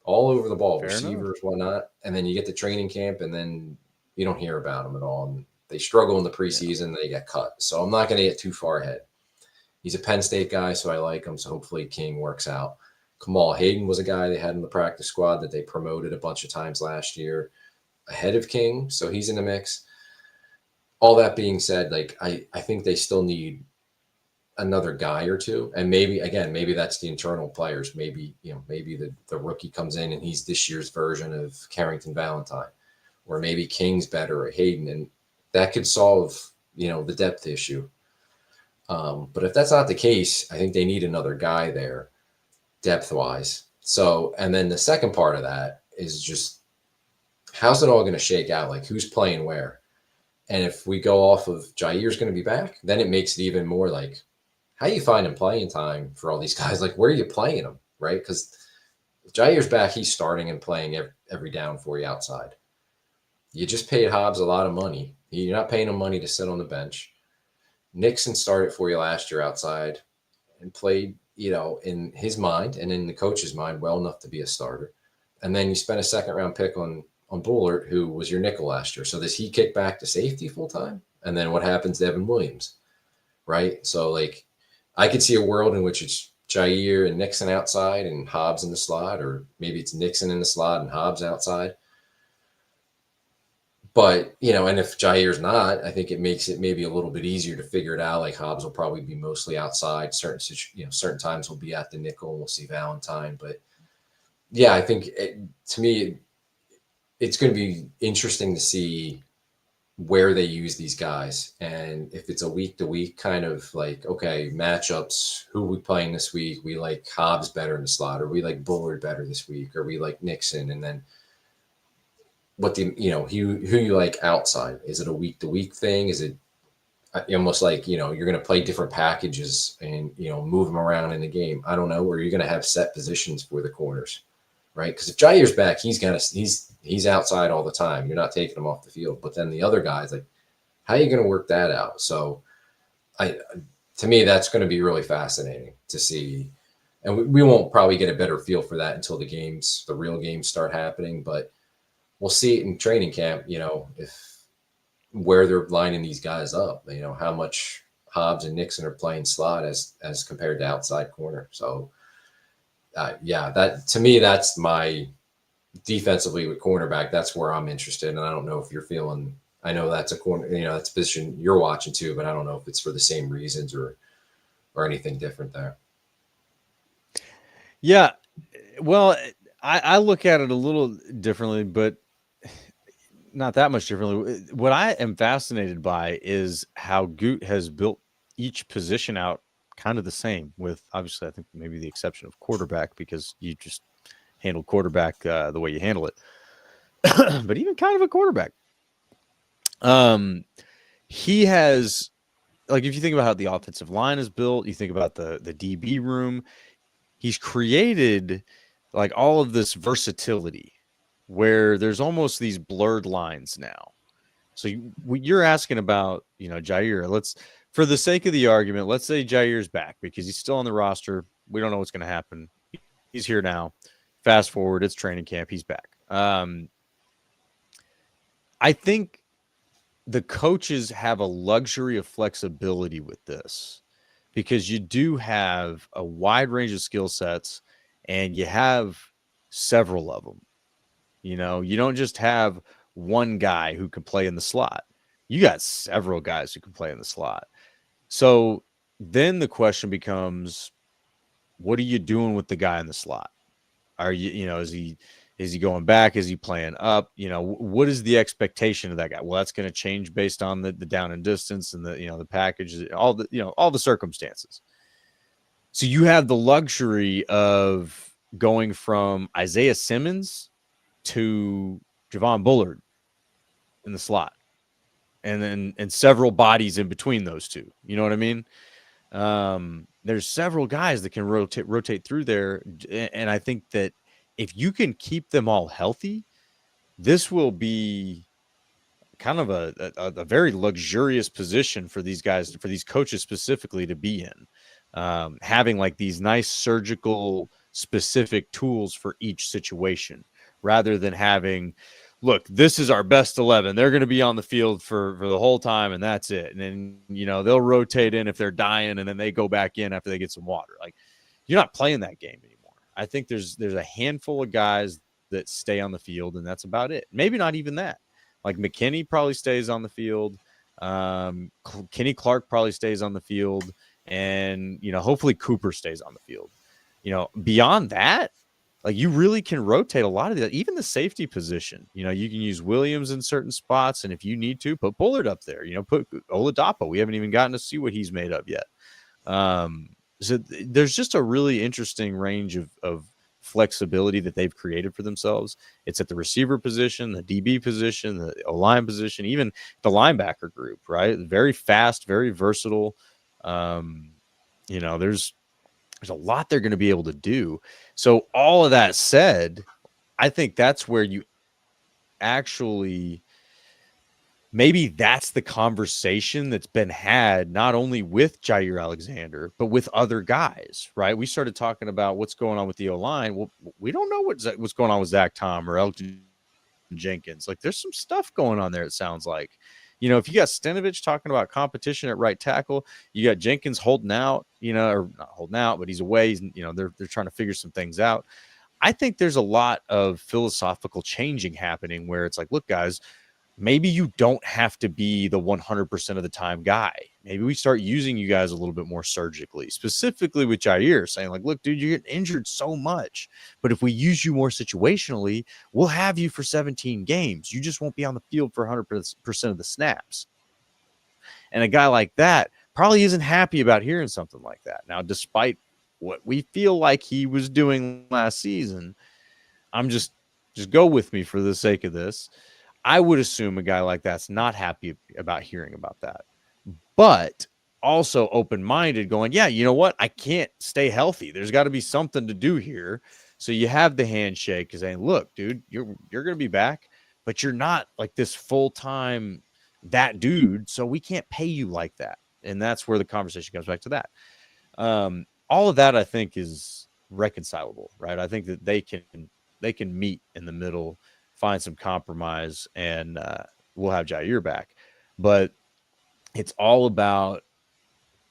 all over the ball, receivers, whatnot. And then you get to training camp, and then you don't hear about them at all. And they struggle in the preseason, they get cut. So I'm not going to get too far ahead. He's a Penn State guy, so I like him. So hopefully King works out. Kamal Hayden was a guy they had in the practice squad that they promoted a bunch of times last year ahead of King. So he's in the mix. All that being said, like, I think they still need another guy or two. And maybe that's the internal players. Maybe the rookie comes in and he's this year's version of Carrington Valentine, or maybe King's better or Hayden. And that could solve, the depth issue. But if that's not the case, I think they need another guy there, depth-wise. So, and then the second part of that is just, how's it all going to shake out? Like, who's playing where? And if we go off of Jair's going to be back, then it makes it even more like, how you find him playing time for all these guys? Like, where are you playing them, right? Because if Jair's back, he's starting and playing every down for you outside. You just paid Hobbs a lot of money. You're not paying him money to sit on the bench. Nixon started for you last year outside and played, in his mind and in the coach's mind well enough to be a starter. and then you spent a second round pick on Bullard, who was your nickel last year. So does he kick back to safety full time? And then what happens to Evan Williams, right? So like, I could see a world in which it's Jair and Nixon outside and Hobbs in the slot, or maybe it's Nixon in the slot and Hobbs outside. But, and if Jair's not, I think it makes it maybe a little bit easier to figure it out. Like Hobbs will probably be mostly outside. Certain times we'll be at the nickel. We'll see Valentine. But yeah, I think to me, it's going to be interesting to see where they use these guys. And if it's a week to week kind of like, okay, matchups, who are we playing this week? We like Hobbs better in the slot, or we like Bullard better this week, or we like Nixon. And then who you like outside? Is it a week to week thing? Is it almost like, you're going to play different packages and, move them around in the game? I don't know. Or you're going to have set positions for the corners, right? Because if Jair's back, he's outside all the time. You're not taking him off the field. But then the other guys, like, how are you going to work that out? So to me, that's going to be really fascinating to see. And we won't probably get a better feel for that until the real games start happening. But we'll see it in training camp, if where they're lining these guys up, how much Hobbs and Nixon are playing slot as compared to outside corner. So that to me, that's my defensively with cornerback. That's where I'm interested. And I don't know if you're feeling, I know that's a corner, that's a position you're watching too, but I don't know if it's for the same reasons or anything different there. Yeah. Well, I look at it a little differently, but not that much differently. What I am fascinated by is how Goot has built each position out kind of the same, with obviously I think maybe the exception of quarterback, because you just handle quarterback the way you handle it. But even kind of a quarterback, he has, like, if you think about how the offensive line is built, you think about the DB room, he's created like all of this versatility where there's almost these blurred lines now. So you're asking about, Jair. Let's, for the sake of the argument, let's say Jair's back because he's still on the roster. We don't know what's going to happen. He's here now. Fast forward, it's training camp. He's back. I think the coaches have a luxury of flexibility with this because you do have a wide range of skill sets and you have several of them. You don't just have one guy who can play in the slot. You got several guys who can play in the slot. So then the question becomes, what are you doing with the guy in the slot? Are you, is he going back? Is he playing up? What is the expectation of that guy? Well, that's going to change based on the down and distance and the package, all the circumstances. So you have the luxury of going from Isaiah Simmons to Javon Bullard in the slot, and several bodies in between those two. You know what I mean? There's several guys that can rotate through there, and I think that if you can keep them all healthy, this will be kind of a very luxurious position for these guys, for these coaches specifically, to be in, having like these nice surgical specific tools for each situation, rather than having, look, this is our best 11. They're going to be on the field for the whole time, and that's it. And then, they'll rotate in if they're dying, and then they go back in after they get some water. Like, you're not playing that game anymore. I think there's a handful of guys that stay on the field, and that's about it. Maybe not even that. Like, McKinney probably stays on the field. Kenny Clark probably stays on the field. And, hopefully Cooper stays on the field. Beyond that, like, you really can rotate a lot of that, even the safety position. You can use Williams in certain spots, and if you need to, put Bullard up there. Put Oladapo. We haven't even gotten to see what he's made of yet. So there's just a really interesting range of flexibility that they've created for themselves. It's at the receiver position, the DB position, the O-line position, even the linebacker group, right? Very fast, very versatile. There's a lot they're going to be able to do. So all of that said, I think that's where you actually maybe that's the conversation that's been had not only with Jair Alexander, but with other guys, right? We started talking about what's going on with the O-line. Well, we don't know what's going on with Zach Tom or Elton Jenkins. Like, there's some stuff going on there, it sounds like. If you got Stenovich talking about competition at right tackle, you got Jenkins holding out, or not holding out, but he's away. They're trying to figure some things out. I think there's a lot of philosophical changing happening where it's like, look, guys, maybe you don't have to be the 100% of the time guy. Maybe we start using you guys a little bit more surgically, specifically with Jair, saying like, look, dude, you're getting injured so much, but if we use you more situationally, we'll have you for 17 games. You just won't be on the field for 100% of the snaps. And a guy like that probably isn't happy about hearing something like that. Now, despite what we feel like he was doing last season, I'm just go with me for the sake of this. I would assume a guy like that's not happy about hearing about that, but also open-minded, going, yeah, you know what? I can't stay healthy. There's got to be something to do here. So you have the handshake saying, look, dude, you're going to be back, but you're not like this full-time that dude. So we can't pay you like that. And that's where the conversation comes back to that. All of that, I think, is reconcilable, right? I think that they can meet in the middle, find some compromise, and we'll have Jair back. But it's all about,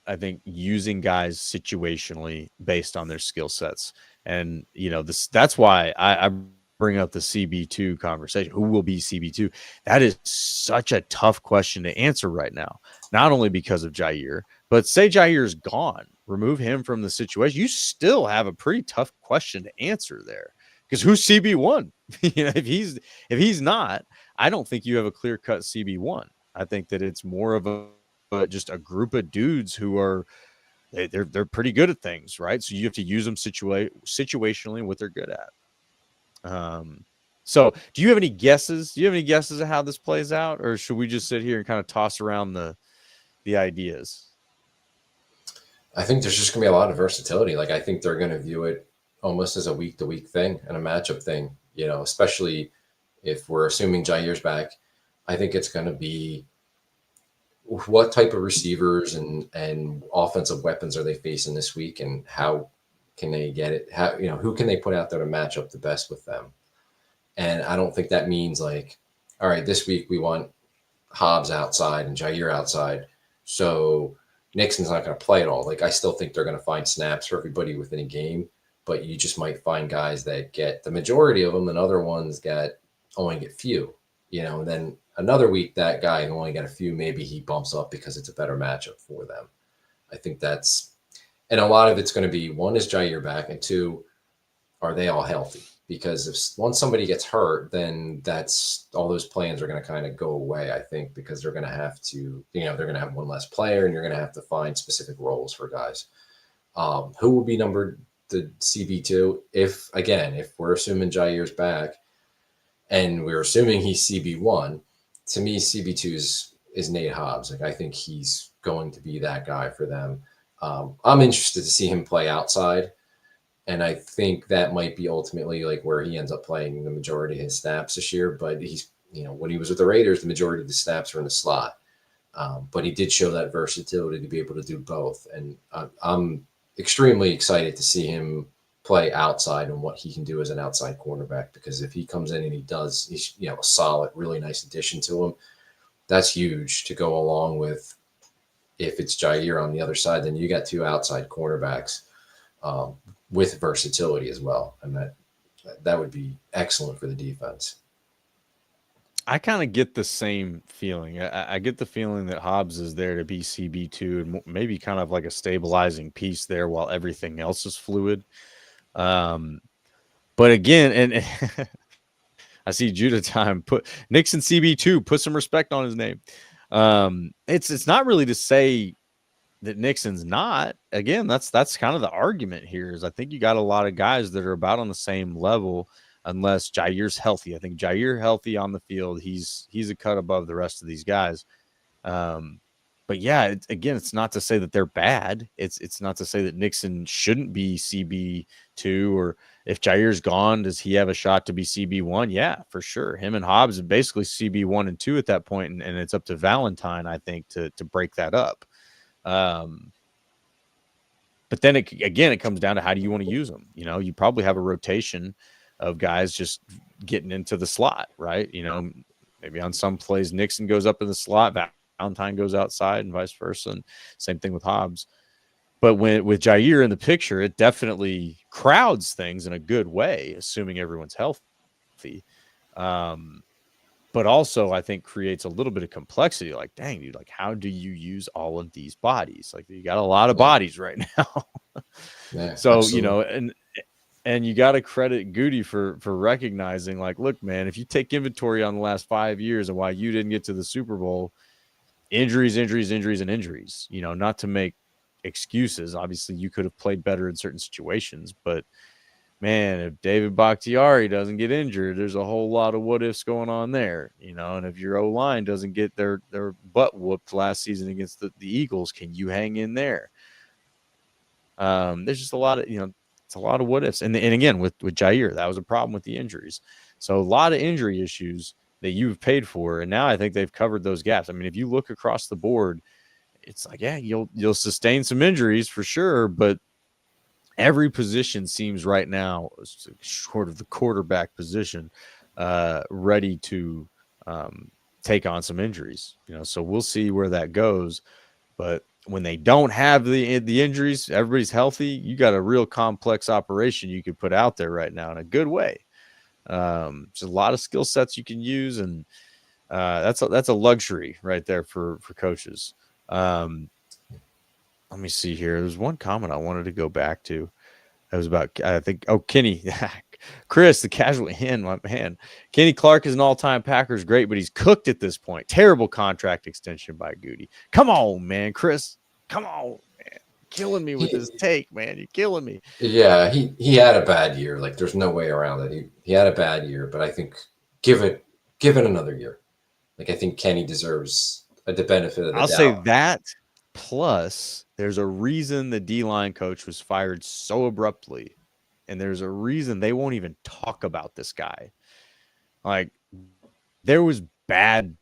I think, using guys situationally based on their skill sets. And, that's why I bring up the CB2 conversation. Who will be CB2? That is such a tough question to answer right now, not only because of Jair, but say Jair's gone, remove him from the situation. You still have a pretty tough question to answer there. Because who's CB1? If he's not, I don't think you have a clear-cut CB1. I think that it's more of just a group of dudes who are they're pretty good at things, right? So you have to use them situationally what they're good at. So do you have any guesses? Do you have any guesses of how this plays out, or should we just sit here and kind of toss around the ideas? I think there's just gonna be a lot of versatility. Like, I think they're gonna view it almost as a week-to-week thing and a matchup thing, especially if we're assuming Jair's back. I think it's going to be what type of receivers and offensive weapons are they facing this week, and how can they get it? How, who can they put out there to match up the best with them? And I don't think that means like, all right, this week we want Hobbs outside and Jair outside, so Nixon's not going to play at all. Like, I still think they're going to find snaps for everybody within a game, but you just might find guys that get the majority of them and other ones only get few, and then another week that guy who only got a few, maybe he bumps up because it's a better matchup for them. I think and a lot of it's going to be, one, is Jair back, and two, are they all healthy? Because if once somebody gets hurt, then that's all those plans are going to kind of go away, I think, because they're going to have to, they're going to have one less player, and you're going to have to find specific roles for guys. Who will be numbered the CB2 if we're assuming Jair's back and we're assuming he's CB1, to me CB2 is Nate Hobbs. Like, I think he's going to be that guy for them. I'm interested to see him play outside, and I think that might be ultimately like where he ends up playing the majority of his snaps this year. But he's, when he was with the Raiders, the majority of the snaps were in the slot, but he did show that versatility to be able to do both, and I'm extremely excited to see him play outside and what he can do as an outside cornerback, because if he comes in and he's a solid, really nice addition to him, that's huge to go along with. If it's Jair on the other side, then you got two outside cornerbacks with versatility as well, and that would be excellent for the defense. I kind of get the same feeling. I get the feeling that Hobbs is there to be CB2 and maybe kind of like a stabilizing piece there while everything else is fluid. But again, and I see Judah time, put Nixon CB2, put some respect on his name. It's not really to say that Nixon's not. Again, that's kind of the argument here, is I think you got a lot of guys that are about on the same level, unless Jair's healthy. I think Jair healthy on the field, he's a cut above the rest of these guys. But But yeah, again, it's not to say that they're bad. It's not to say that Nixon shouldn't be CB2, or if Jair's gone, does he have a shot to be CB1? Yeah, for sure. Him and Hobbs are basically CB1 and 2 at that point, and it's up to Valentine, I think, to break that up. But then it comes down to how do you want to use them? You know, you probably have a rotation of guys just getting into the slot, right? You know, maybe on some plays Nixon goes up in the slot, Valentine goes outside, and vice versa. And same thing with Hobbs. But with Jair in the picture, it definitely crowds things in a good way, assuming everyone's healthy. But also, I think creates a little bit of complexity. Like, dang, dude, like, how do you use all of these bodies? Like, you got a lot of bodies right now. Yeah, so, absolutely. you know, and you got to credit Goody for recognizing, like, look, man, if you take inventory on the last 5 years and why you didn't get to the Super Bowl, injuries, and injuries, you know, not to make excuses. Obviously, you could have played better in certain situations, but man, if David Bakhtiari doesn't get injured, there's a whole lot of what ifs going on there, you know. And if your O line doesn't get their butt whooped last season against the Eagles, can you hang in there? There's just a lot of, you know, it's a lot of what ifs. And again, with Jair, that was a problem with the injuries. So a lot of injury issues that you've paid for, and now I think they've covered those gaps. I mean, if you look across the board, it's like, yeah, you'll sustain some injuries for sure, but every position seems right now, short of the quarterback position, ready to take on some injuries. You know, so we'll see where that goes. But when they don't have the injuries, everybody's healthy. You got a real complex operation you could put out there right now in a good way. There's a lot of skill sets you can use, and that's a luxury right there for coaches. Let me see here. There's one comment I wanted to go back to. It was about, I think, Kenny. Chris, the casual hand, my man. Kenny Clark is an all-time Packers great, but he's cooked at this point. Terrible contract extension by Goody. Come on, man, Chris. Come on, man. Killing me with this take, man. You're killing me. Yeah, he had a bad year. Like, there's no way around it. He had a bad year, but I think give it another year. Like, I think Kenny deserves the benefit of the doubt. I'll say that. Plus, there's a reason the D-line coach was fired so abruptly, and there's a reason they won't even talk about this guy. Like, there was bad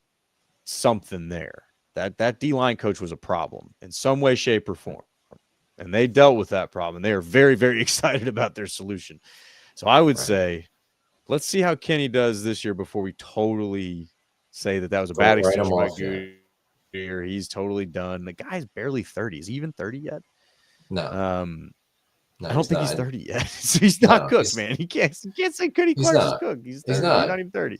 something there. That D-line coach was a problem in some way, shape, or form, and they dealt with that problem. They are very, very excited about their solution. So I would say, let's see how Kenny does this year before we totally say that was a bad extension by Goody. He's totally done. The guy's barely 30. Is he even 30 yet? No. I don't think he's 30 yet. So he's not cooked, man. You can't say Kenny Clark is cooked. He's 30. He's not even 30.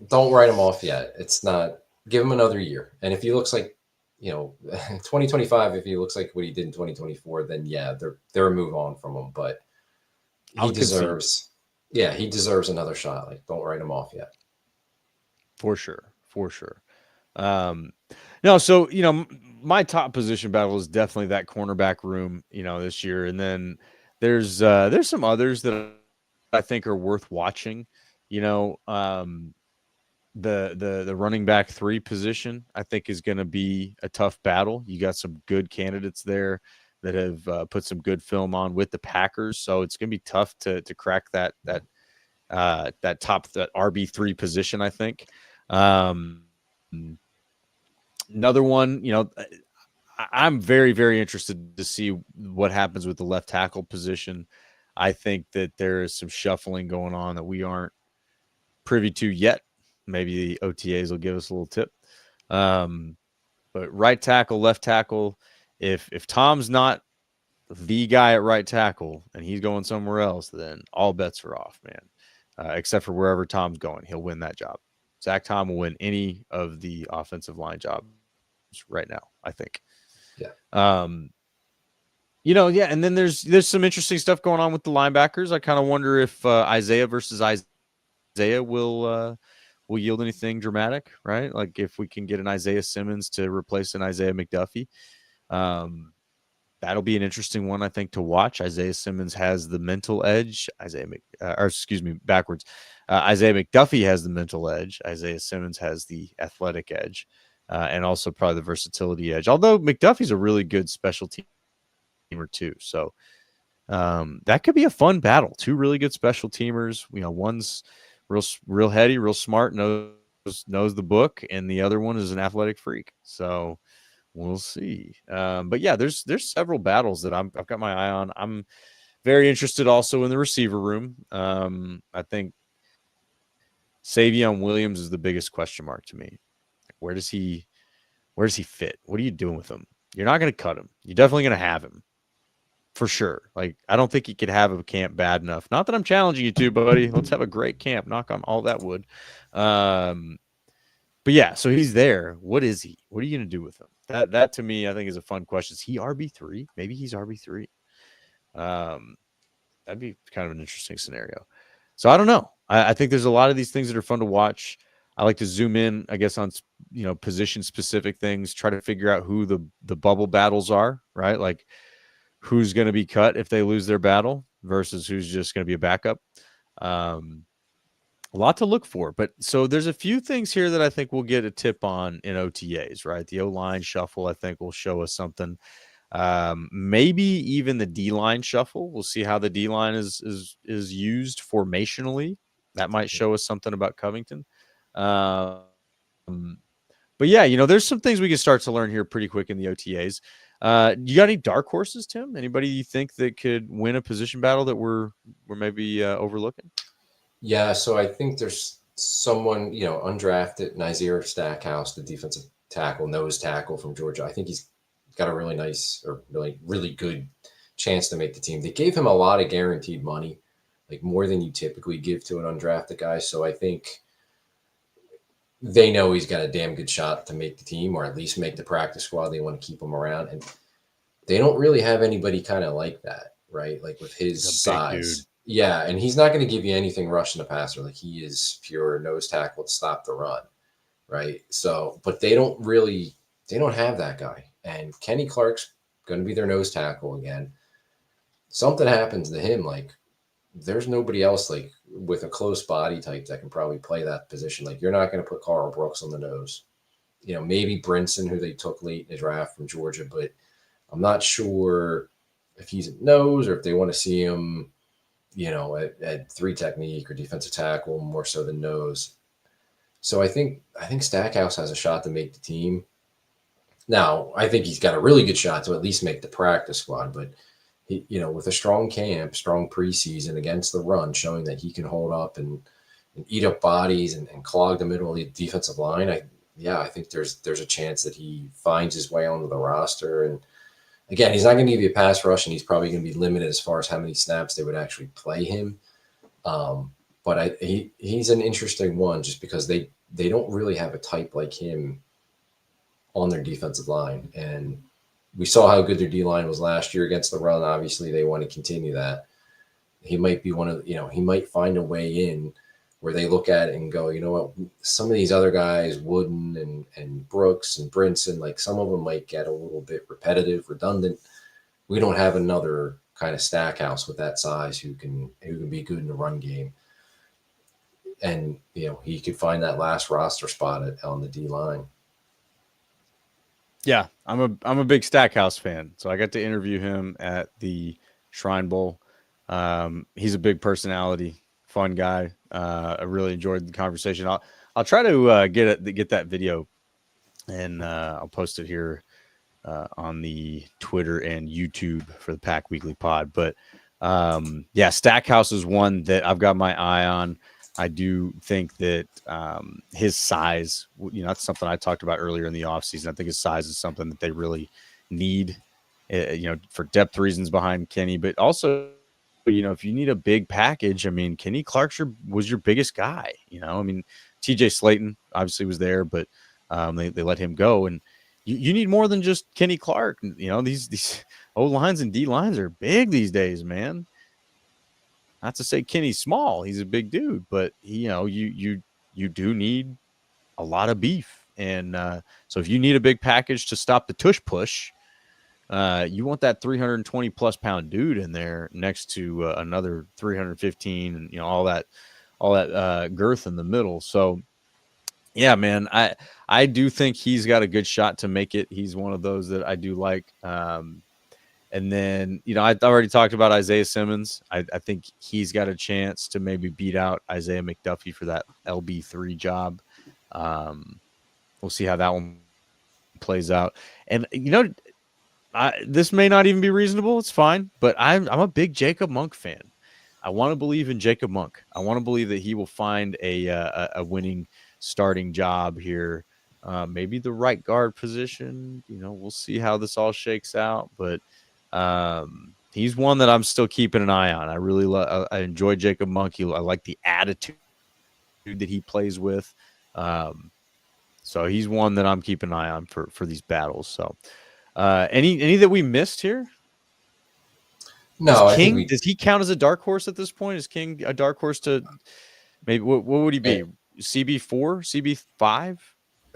Don't write him off yet. It's not. Give him another year. And if he looks like, you know, 2025, if he looks like what he did in 2024, then yeah, they're a move on from him. But he deserves another shot. Like, don't write him off yet. For sure. No, so, you know, my top position battle is definitely that cornerback room, you know, this year. And then there's some others that I think are worth watching. You know, the running back 3 position, I think, is going to be a tough battle. You got some good candidates there that have put some good film on with the Packers, so it's going to be tough to crack that RB3 position, I think. Another one, you know, I'm very, very interested to see what happens with the left tackle position. I think that there is some shuffling going on that we aren't privy to yet. Maybe the OTAs will give us a little tip. But right tackle, left tackle, if Tom's not the guy at right tackle and he's going somewhere else, then all bets are off, man. Except for wherever Tom's going, he'll win that job. Zach Tom will win any of the offensive line jobs right now, I think. Yeah. You know, yeah, and then there's some interesting stuff going on with the linebackers. I kind of wonder if Isaiah versus Isaiah will yield anything dramatic, right? Like if we can get an Isaiah Simmons to replace an Isaiah McDuffie. That'll be an interesting one, I think, to watch. Isaiah Simmons has the mental edge. Isaiah McDuffie has the mental edge. Isaiah Simmons has the athletic edge. and also probably the versatility edge. Although McDuffie's a really good special teamer too, so that could be a fun battle. Two really good special teamers. One's real heady, real smart, knows the book, and the other one is an athletic freak. So we'll see. But yeah, there's several battles that I've got my eye on. I'm very interested also in the receiver room. I think Savion Williams is the biggest question mark to me. Where does he fit? What are you doing with him? You're not going to cut him. You're definitely going to have him for sure. Like, I don't think he could have a camp bad enough. Not that I'm challenging you to, buddy. Let's have a great camp. Knock on all that wood. But yeah, so he's there. What is he? What are you going to do with him? That to me, I think is a fun question. Is he RB3? Maybe he's RB3. That'd be kind of an interesting scenario. So I don't know. I think there's a lot of these things that are fun to watch. I like to zoom in, I guess, on position specific things. Try to figure out who the bubble battles are, right? Like who's going to be cut if they lose their battle versus who's just going to be a backup. A lot to look for. But so there's a few things here that I think we'll get a tip on in OTAs, right? The O-line shuffle, I think, will show us something. Maybe even the D-line shuffle. We'll see how the D-line is used formationally. That might show us something about Covington. But yeah, there's some things we can start to learn here pretty quick in the OTAs. You got any dark horses, Tim? Anybody you think that could win a position battle that we're maybe overlooking? Yeah, so I think there's someone, undrafted, Nazir Stackhouse, the defensive tackle, nose tackle from Georgia. I think he's got a really nice or really good chance to make the team. They gave him a lot of guaranteed money, like more than you typically give to an undrafted guy. So I think they know he's got a damn good shot to make the team or at least make the practice squad. They want to keep him around. And they don't really have anybody kind of like that, right? Like with his size. Yeah, and he's not going to give you anything rushing the passer. Like he is pure nose tackle to stop the run, right? So, but they don't have that guy. And Kenny Clark's going to be their nose tackle again. Something happens to him, like there's nobody else like with a close body type that can probably play that position. Like you're not going to put Carl Brooks on the nose. Maybe Brinson, who they took late in the draft from Georgia, but I'm not sure if he's a nose or if they want to see him, at three technique or defensive tackle more so than nose. So I think Stackhouse has a shot to make the team. Now, I think he's got a really good shot to at least make the practice squad, but he, with a strong camp, strong preseason against the run, showing that he can hold up and eat up bodies and clog the middle of the defensive line. I think there's a chance that he finds his way onto the roster. And again, he's not going to give you a pass rush, and he's probably going to be limited as far as how many snaps they would actually play him. But he's an interesting one just because they don't really have a type like him on their defensive line. And we saw how good their D-line was last year against the run. Obviously, they want to continue that. He might be he might find a way in where they look at it and go, you know what, some of these other guys, Wooden and Brooks and Brinson, like some of them might get a little bit repetitive, redundant. We don't have another kind of Stackhouse with that size who can be good in the run game. And, he could find that last roster spot on the D-line. Yeah, I'm a big Stackhouse fan, so I got to interview him at the Shrine Bowl. He's a big personality, fun guy. I really enjoyed the conversation. I'll try to get that video, and I'll post it here on the Twitter and YouTube for the Pack Weekly Pod. But yeah, Stackhouse is one that I've got my eye on. I do think that his size, that's something I talked about earlier in the offseason. I think his size is something that they really need, for depth reasons behind Kenny, but also, if you need a big package, I mean, Kenny Clark was your biggest guy. TJ Slayton obviously was there, but they let him go. And you need more than just Kenny Clark. These O-lines and D-lines are big these days, man. Not to say Kenny's small, he's a big dude, but you do need a lot of beef. And so if you need a big package to stop the tush push, you want that 320 plus pound dude in there next to another 315 and all that girth in the middle. So Yeah, man. I do think he's got a good shot to make it. He's one of those that I do like. And then, I already talked about Isaiah Simmons. I think he's got a chance to maybe beat out Isaiah McDuffie for that LB3 job. We'll see how that one plays out. And, this may not even be reasonable. It's fine. But I'm a big Jacob Monk fan. I want to believe in Jacob Monk. I want to believe that he will find a winning starting job here. Maybe the right guard position. We'll see how this all shakes out. But he's one that I'm still keeping an eye on. I really I enjoy Jacob Monk. I like the attitude that he plays with. So he's one that I'm keeping an eye on for these battles. So any that we missed here? No, I King, think does he count as a dark horse at this point? Is King a dark horse to maybe what would he be? CB4, CB5?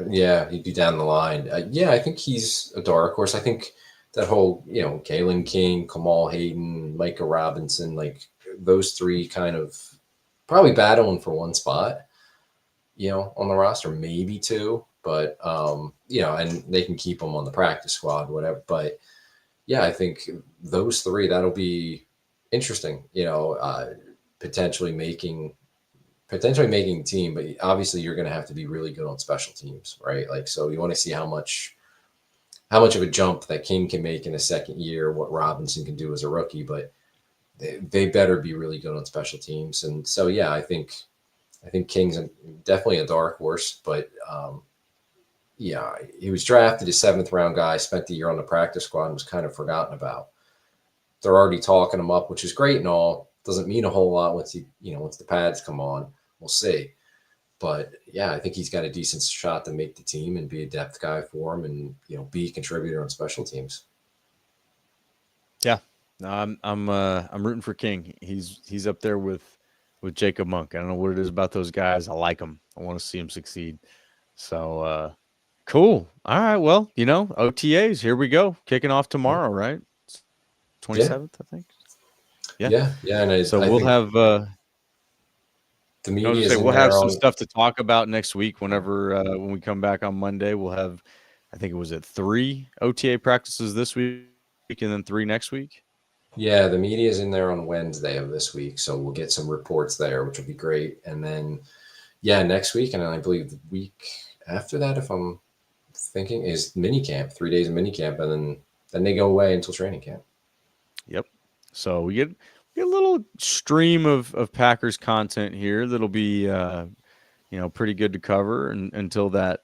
Yeah, he'd be down the line. Yeah, I think he's a dark horse. I think that whole, Kalen King, Kamal Hayden, Micah Robinson, like those three kind of probably battling for one spot, on the roster, maybe two, but, and they can keep them on the practice squad, whatever. But yeah, I think those three, that'll be interesting, potentially making team, but obviously you're going to have to be really good on special teams, right? Like, so you want to see how much of a jump that King can make in a second year, what Robinson can do as a rookie, but they better be really good on special teams. And so, yeah, I think King's definitely a dark horse, but yeah, he was drafted as 7th round guy, spent the year on the practice squad and was kind of forgotten about. They're already talking him up, which is great and all. Doesn't mean a whole lot once once the pads come on. We'll see. But yeah, I think he's got a decent shot to make the team and be a depth guy for him, and be a contributor on special teams. Yeah, no, I'm rooting for King. He's up there with Jacob Monk. I don't know what it is about those guys. I like them. I want to see them succeed. So cool. All right. Well, OTAs. Here we go. Kicking off tomorrow, right? 27th, I think. Yeah. And so we'll have. The media we'll have some stuff to talk about next week. Whenever when we come back on Monday, we'll have, I think it was 3 OTA practices this week and then 3 next week. Yeah, the media is in there on Wednesday of this week, so we'll get some reports there, which will be great. And then, yeah, next week, and I believe the week after that, if I'm thinking, is minicamp, 3 days of minicamp, and then they go away until training camp. Yep. So we get a little stream of Packers content here that'll be pretty good to cover until that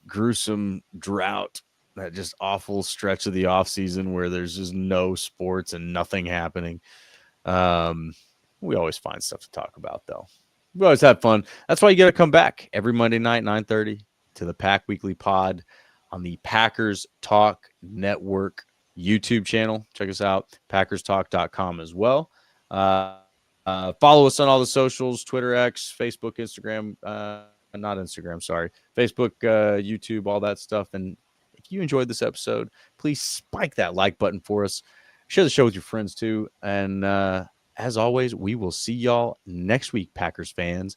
gruesome drought, that just awful stretch of the off season where there's just no sports and nothing happening. We always find stuff to talk about, though. We always have fun. That's why you got to come back every Monday night, 9:30, to the Pack Weekly Pod on the Packers Talk Network YouTube channel. Check us out, packerstalk.com as well. Follow us on all the socials, Twitter, X, Facebook, Instagram, not Instagram, sorry, Facebook, YouTube, all that stuff. And if you enjoyed this episode, please spike that like button for us. Share the show with your friends too. And as always, we will see y'all next week, Packers fans.